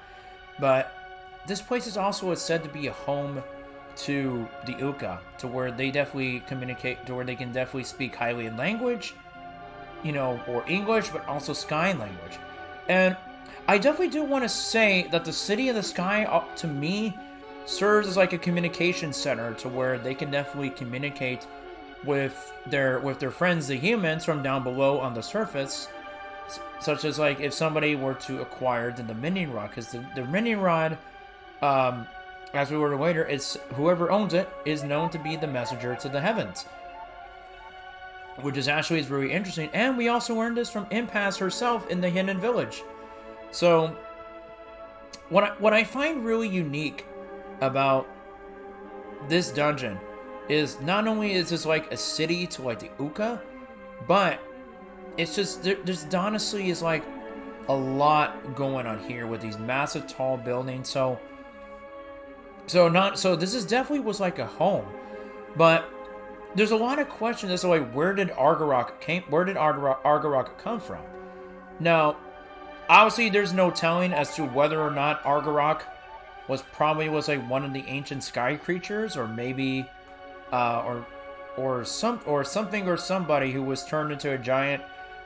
But this place is also said to be a home to the Uka, to where they definitely communicate, to where they can definitely speak Hylian language, or English, but also Sky language. And I definitely do want to say that the city of the sky, to me, serves as like a communication center, to where they can definitely communicate with their friends, the humans, from down below on the surface, such as like if somebody were to acquire the Dominion Rod, because the Dominion Rod, as we were later, it's whoever owns it is known to be the messenger to the heavens, which is very interesting. And we also learned this from Impasse herself in the Hidden Village. So, what I find really unique about this dungeon is not only is this like a city to like the Uka, but it's just there's honestly is like a lot going on here with these massive tall buildings. So this is definitely was like a home, but there's a lot of questions as to like where did Argarok come from? Now, Obviously, there's no telling as to whether or not Argarok was like one of the ancient sky creatures, or maybe, or something or somebody who was turned into a giant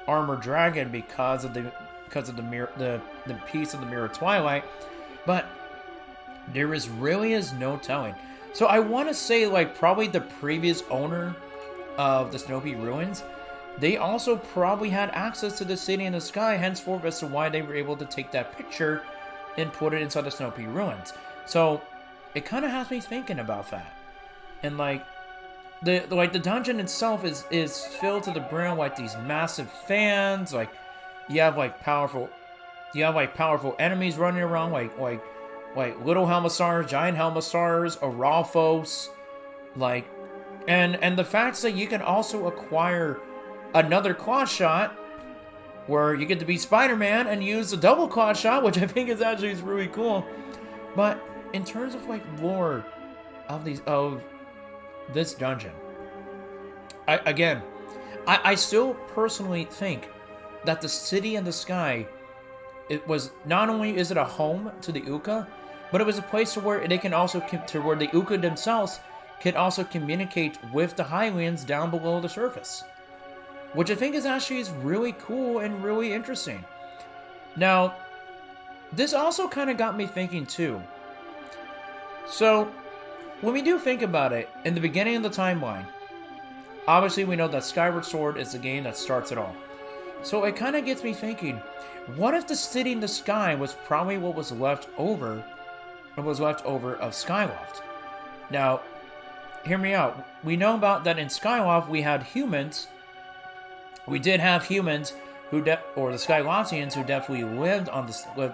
armored dragon because of the mirror, the piece of the Mirror of Twilight. But there really is no telling. So I want to say, like, probably the previous owner of the Snowy Ruins, they also probably had access to the City in the Sky, henceforth, as to why they were able to take that picture and put it inside the Snowy Ruins. So it kind of has me thinking about that. And like the dungeon itself is filled to the brim like these massive fans. Like you have powerful enemies running around, like little Helmasaurs, giant Helmasaurs, Aralphos, like, and the fact that you can also acquire another claw shot, where you get to be Spider-Man and use a double claw shot, which I think is really cool. But in terms of like lore of this dungeon, I still personally think that the City in the Sky, it was not only is it a home to the Uka, but it was a place where they can also where the Uka themselves can also communicate with the Hylians down below the surface, which I think is really cool and really interesting. Now, this also kind of got me thinking too. So, when we do think about it, in the beginning of the timeline, obviously we know that Skyward Sword is the game that starts it all. So it kind of gets me thinking, what if the City in the Sky was probably what was left over of Skyloft? Now, hear me out. We know about that in Skyloft we had humans. We did have humans or the Skyloftians who definitely lived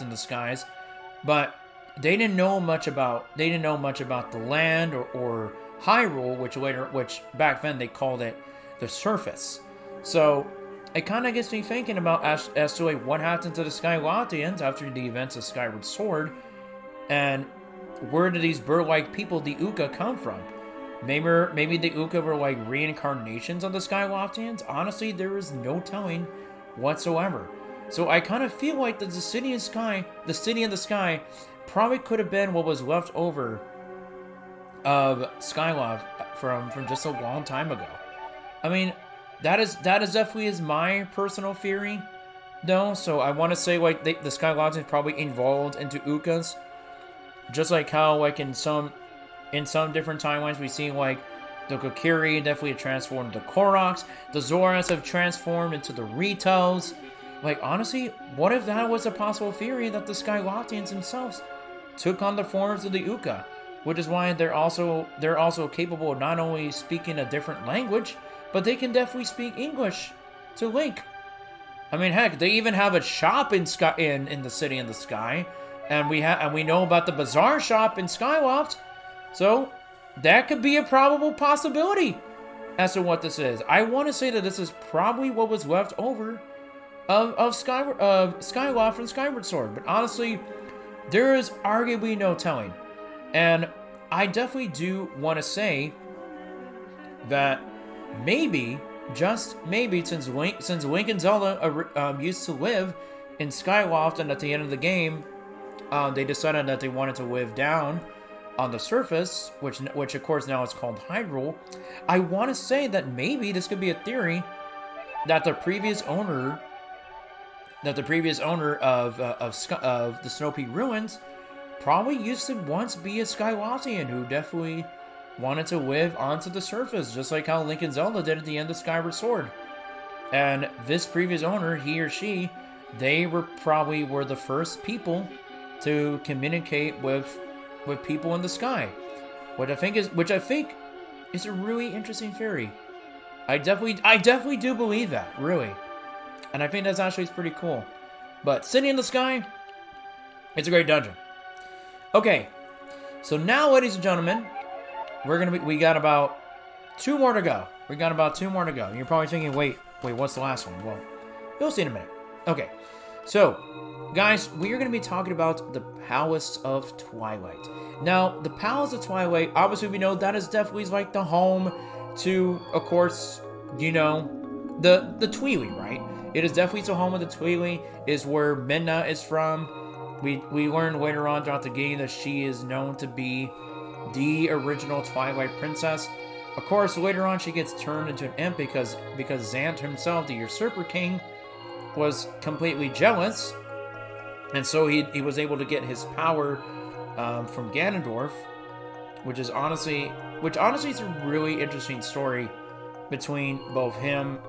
in the skies, but they didn't know much about the land or Hyrule, which back then they called it the surface. So it kind of gets me thinking about as to like what happened to the Skyloftians after the events of Skyward Sword, and where did these bird-like people, the Uka, come from? Maybe the Uka were like reincarnations of the Skyloftians. Honestly, there is no telling whatsoever. So I kind of feel like that the City in the Sky, probably could have been what was left over of Skyloft from just a long time ago. I mean, that is definitely my personal theory, though. So I want to say like the Skyloftians probably evolved into Ukas, just like how like in some different timelines we see like the Kokiri definitely transformed into Koroks, the Zoras have transformed into the Ritos. Like honestly, what if that was a possible theory, that the Skyloftians themselves took on the forms of the Uka, which is why they're also capable of not only speaking a different language, but they can definitely speak English to Link. I mean, heck, they even have a shop in the City in the Sky, and we know about the Bazaar shop in Skyloft. So that could be a probable possibility as to what this is. I want to say that this is probably what was left over of Skyloft from Skyward Sword, but honestly, there is arguably no telling. And I definitely do want to say that maybe, just maybe, since Link and Zelda used to live in Skyloft, and at the end of the game, they decided that they wanted to live down on the surface, which of course now is called Hyrule. I want to say that maybe this could be a theory that the previous owner of the Snowy Ruins probably used to once be a Skyloftian who definitely wanted to live onto the surface, just like how Link and Zelda did at the end of Skyward Sword. And this previous owner, he or she, they were the first people to communicate with people in the sky, which I think is a really interesting theory. I definitely do believe that, really, and I think that's actually pretty cool. But City in the Sky, it's a great dungeon. Okay, so now, ladies and gentlemen, we got about 2 more to go. And you're probably thinking, wait, what's the last one? Well, you'll see in a minute. Okay, so guys, we are going to be talking about the Palace of Twilight. Now, the Palace of Twilight, obviously we know that is definitely like the home to, of course, you know, the Tweely, right? It is definitely the home of the Twili. Is where Midna is from. We learn later on throughout the game that she is known to be the original Twilight Princess. Of course, later on she gets turned into an imp because Zant himself, the Usurper King, was completely jealous, and so he was able to get his power from Ganondorf, which honestly is a really interesting story between both him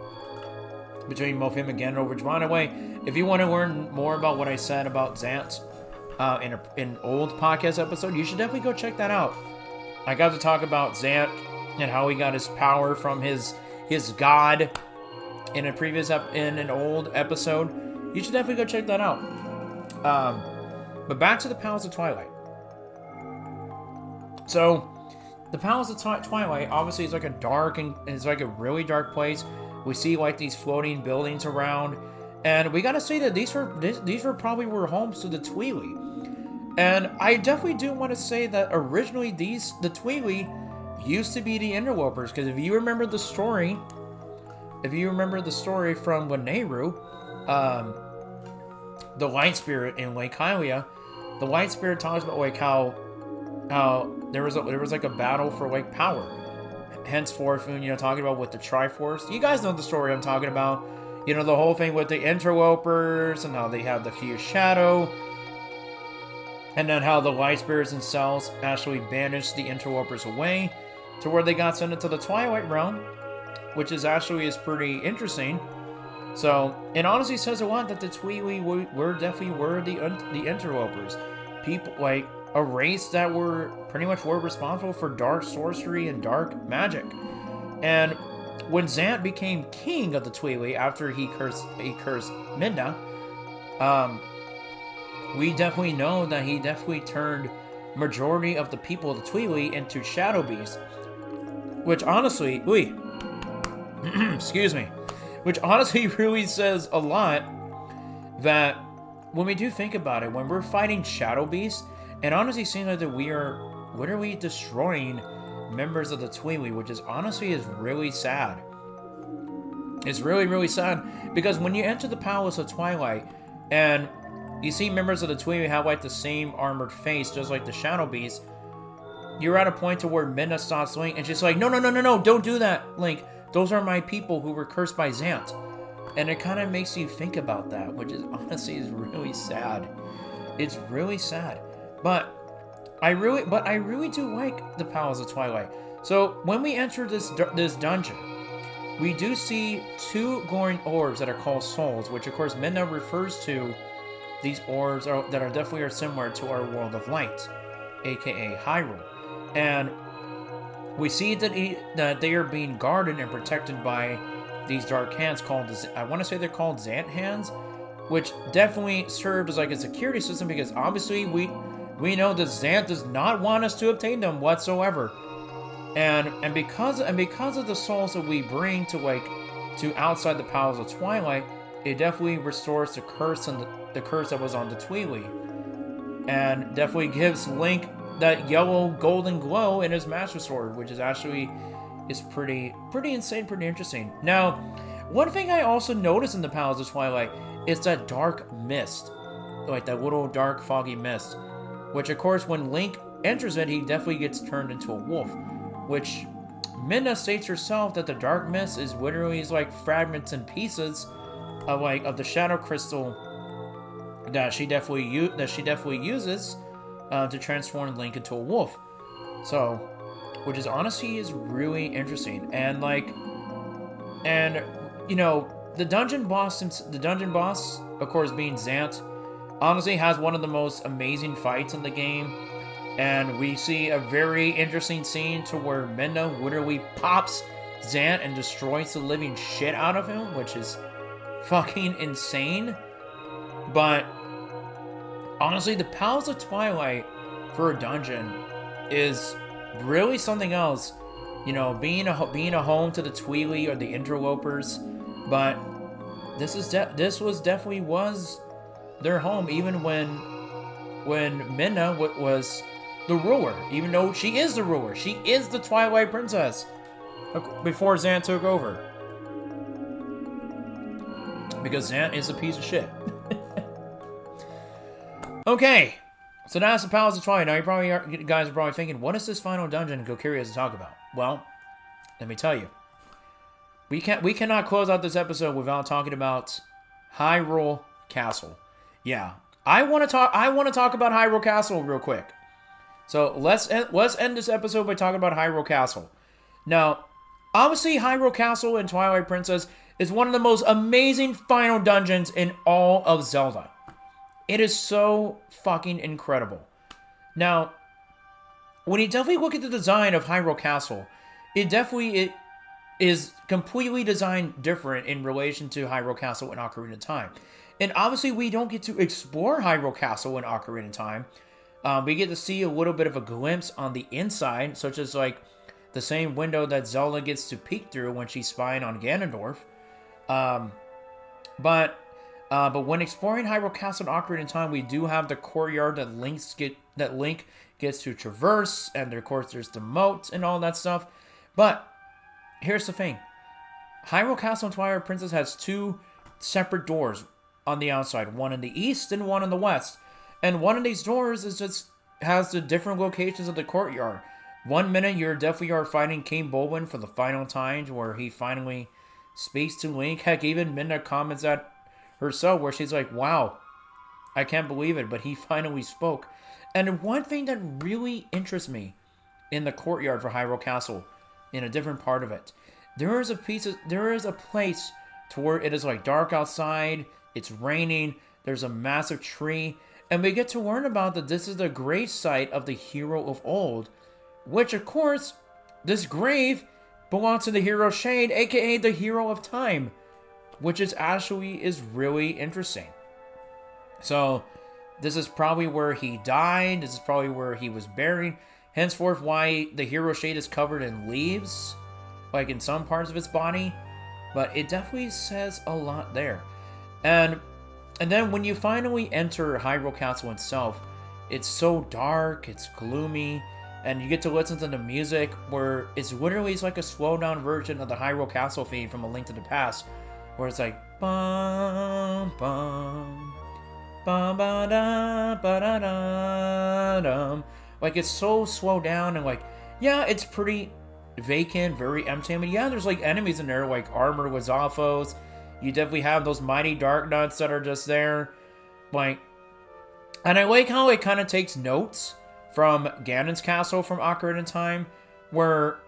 and Ganondorf. Which, by the way, if you want to learn more about what I said about Zant in an old podcast episode, you should definitely go check that out. I got to talk about Zant and how he got his power from his god in an old episode. You should definitely go check that out. But back to the Palace of Twilight. So, the Palace of Twilight obviously is like it's like a really dark place. We see like these floating buildings around, and we gotta say that these were probably homes to the Twili. And I definitely do want to say that originally the Twili used to be the interlopers, because if you remember the story from Wanneru, the Light Spirit in Lake Hylia, the Light Spirit talks about like how there was like a battle for like power. Henceforth, talking about with the Triforce. You guys know the story I'm talking about. The whole thing with the interlopers and how they have the fused shadow. And then how the Light Spirits themselves actually banished the interlopers away to where they got sent into the Twilight Realm, which is pretty interesting. So, it honestly says a lot that the Twili were the interlopers. People, like, a race that were responsible for dark sorcery and dark magic. And when Zant became king of the Twili after he cursed Midna, we definitely know that he definitely turned majority of the people of the Twili into shadow beasts. Which honestly, excuse me, which honestly really says a lot that when we do think about it, when we're fighting shadow beasts, it honestly seems like that we are literally destroying members of the Twili, which is really sad. It's really, really sad, because when you enter the Palace of Twilight and you see members of the Twili have like the same armored face, just like the shadow beasts, you're at a point to where Midna stops Link, and she's like, no, don't do that, Link. Those are my people who were cursed by Zant. And it kind of makes you think about that, which is really sad. It's really sad. But I really do like the Palace of Twilight. So when we enter this dungeon, we do see two glowing orbs that are called souls, which of course Midna refers to these orbs that are definitely similar to our world of light, aka Hyrule. And we see that they are being guarded and protected by these dark hands called, I want to say they're called Zant hands, which definitely served as like a security system, because obviously we know that Zant does not want us to obtain them whatsoever. And because of the souls that we bring to outside the Palace of Twilight, it definitely restores the curse and the curse that was on the Twili, and definitely gives Link that yellow golden glow in his Master Sword, which is pretty insane, pretty interesting. Now, one thing I also noticed in the Palace of Twilight is that dark mist, like that little dark foggy mist, which of course when Link enters it, he definitely gets turned into a wolf, which Midna states herself that the dark mist is literally like fragments and pieces of the shadow crystal that she definitely uses to transform Link into a wolf. So, which is honestly is really interesting. And the dungeon boss, of course, being Zant, honestly has one of the most amazing fights in the game. And we see a very interesting scene to where Midna literally pops Zant and destroys the living shit out of him, which is fucking insane. But honestly, the Palace of Twilight for a dungeon is really something else. Being a home to the Twili or the interlopers, but this was definitely their home, even when Midna was the ruler, even though she is the ruler. She is the Twilight Princess before Zant took over. Because Zant is a piece of shit. Okay, so that's the Palace of Twilight. Now you guys are probably thinking, what is this final dungeon Kokiri has to talk about? Well, let me tell you. We cannot close out this episode without talking about Hyrule Castle. Yeah, I want to talk about Hyrule Castle real quick. So let's end this episode by talking about Hyrule Castle. Now, obviously, Hyrule Castle in Twilight Princess is one of the most amazing final dungeons in all of Zelda. It is so fucking incredible. Now, when you definitely look at the design of Hyrule Castle, it is completely designed different in relation to Hyrule Castle in Ocarina of Time. And obviously, we don't get to explore Hyrule Castle in Ocarina of Time. We get to see a little bit of a glimpse on the inside, such as like the same window that Zelda gets to peek through when she's spying on Ganondorf. But when exploring Hyrule Castle in Ocarina of Time, we do have the courtyard that Link gets to traverse, and of course there's the moat and all that stuff. But here's the thing: Hyrule Castle in Twilight Princess has two separate doors on the outside, one in the east and one in the west. And one of these doors has the different locations of the courtyard. 1 minute you're definitely fighting King Bolin for the final time, where he finally speaks to Link. Heck, even Midna comments at herself where she's like, wow, I can't believe it, but he finally spoke. And one thing that really interests me in the courtyard for Hyrule Castle, in a different part of it, there is a place to where it is like dark outside, it's raining, there's a massive tree, and we get to learn about that this is the grave site of the hero of old, which of course, this grave belongs to the hero Shade, aka the hero of time, which is really interesting. So, this is probably where he died, this is probably where he was buried, henceforth why the hero Shade is covered in leaves, like in some parts of its body, but it definitely says a lot there. And then when you finally enter Hyrule Castle itself, it's so dark, it's gloomy, and you get to listen to the music where it's like a slowed down version of the Hyrule Castle theme from A Link to the Past, where it's like bum bum bum ba da ba da da dum. Like it's so slowed down and like, yeah, it's pretty vacant, very empty. I mean, yeah, there's like enemies in there like armored with Zophos. You definitely have those mighty dark nuts that are just there. Like, and I like how it kind of takes notes from Ganon's castle from Ocarina of Time, where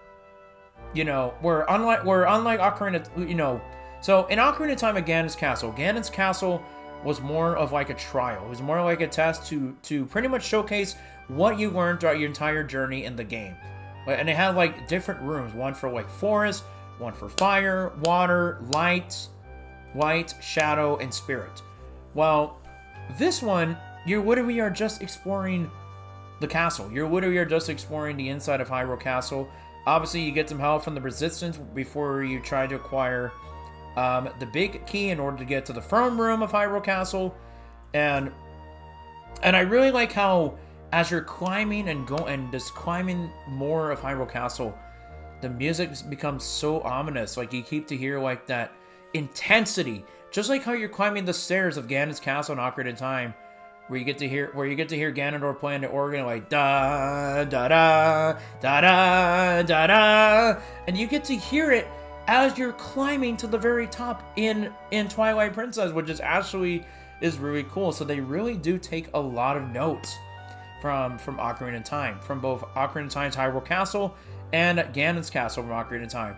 unlike Ocarina, so in Ocarina of Time at Ganon's castle was more of like a trial. It was more like a test to pretty much showcase what you learned throughout your entire journey in the game. And it had like different rooms, one for like forest, one for fire, water, light, shadow, and spirit. Well, this one, you literally are just exploring the castle. You literally are just exploring the inside of Hyrule Castle. Obviously, you get some help from the Resistance before you try to acquire the big key in order to get to the throne room of Hyrule Castle. And I really like how as you're climbing and just climbing more of Hyrule Castle, the music becomes so ominous. Like you keep to hear like that intensity, just like how you're climbing the stairs of Ganon's castle in Ocarina of Time, where you get to hear Ganondorf playing the organ like da da da da da da da, and you get to hear it as you're climbing to the very top in Twilight Princess, which is really cool. So they really do take a lot of notes from Ocarina of Time, from both Ocarina of Time's Hyrule Castle and Ganon's castle from Ocarina of Time.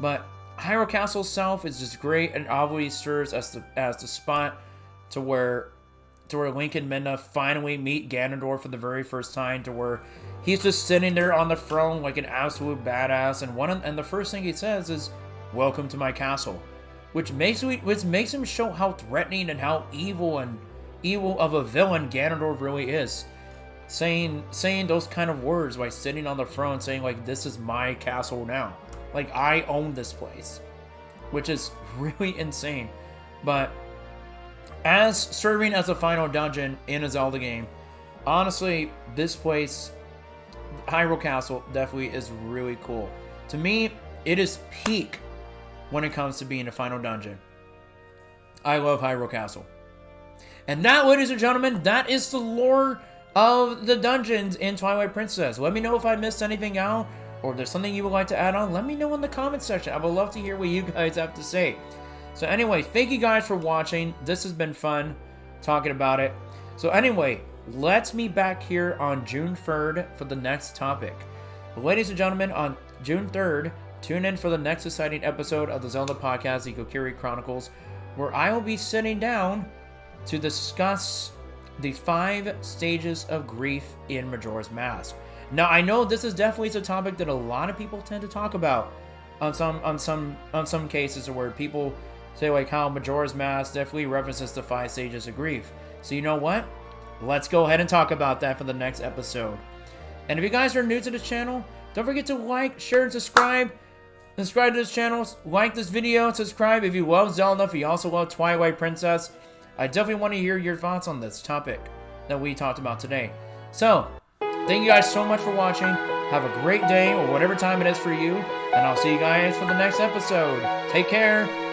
But Hyrule Castle itself is just great, and obviously serves as the spot to where Link and Midna finally meet Ganondorf for the very first time, to where he's just sitting there on the throne like an absolute badass, and the first thing he says is, "Welcome to my castle," which makes him show how threatening and how evil of a villain Ganondorf really is. Saying those kind of words by sitting on the throne, saying like, "This is my castle now. Like, I own this place," which is really insane. But as serving as a final dungeon in a Zelda game, honestly, this place, Hyrule Castle, definitely is really cool. To me, it is peak when it comes to being a final dungeon. I love Hyrule Castle. And that, ladies and gentlemen, that is the lore of the dungeons in Twilight Princess. Let me know if I missed anything out, or if there's something you would like to add on. Let me know in the comment section. I would love to hear what you guys have to say. So anyway, thank you guys for watching. This has been fun talking about it. So anyway, let's meet back here on June 3rd for the next topic. Ladies and gentlemen, on June 3rd, tune in for the next exciting episode of the Zelda podcast, the Kokiri Chronicles, where I will be sitting down to discuss the 5 stages of grief in Majora's Mask. Now, I know this is definitely a topic that a lot of people tend to talk about on some cases where people say like how Majora's Mask definitely references the 5 stages of grief. So you know what? Let's go ahead and talk about that for the next episode. And if you guys are new to the channel, don't forget to like, share, and subscribe. Subscribe to this channel, like this video, subscribe if you love Zelda, if you also love Twilight Princess. I definitely want to hear your thoughts on this topic that we talked about today. So, thank you guys so much for watching. Have a great day, or whatever time it is for you. And I'll see you guys for the next episode. Take care.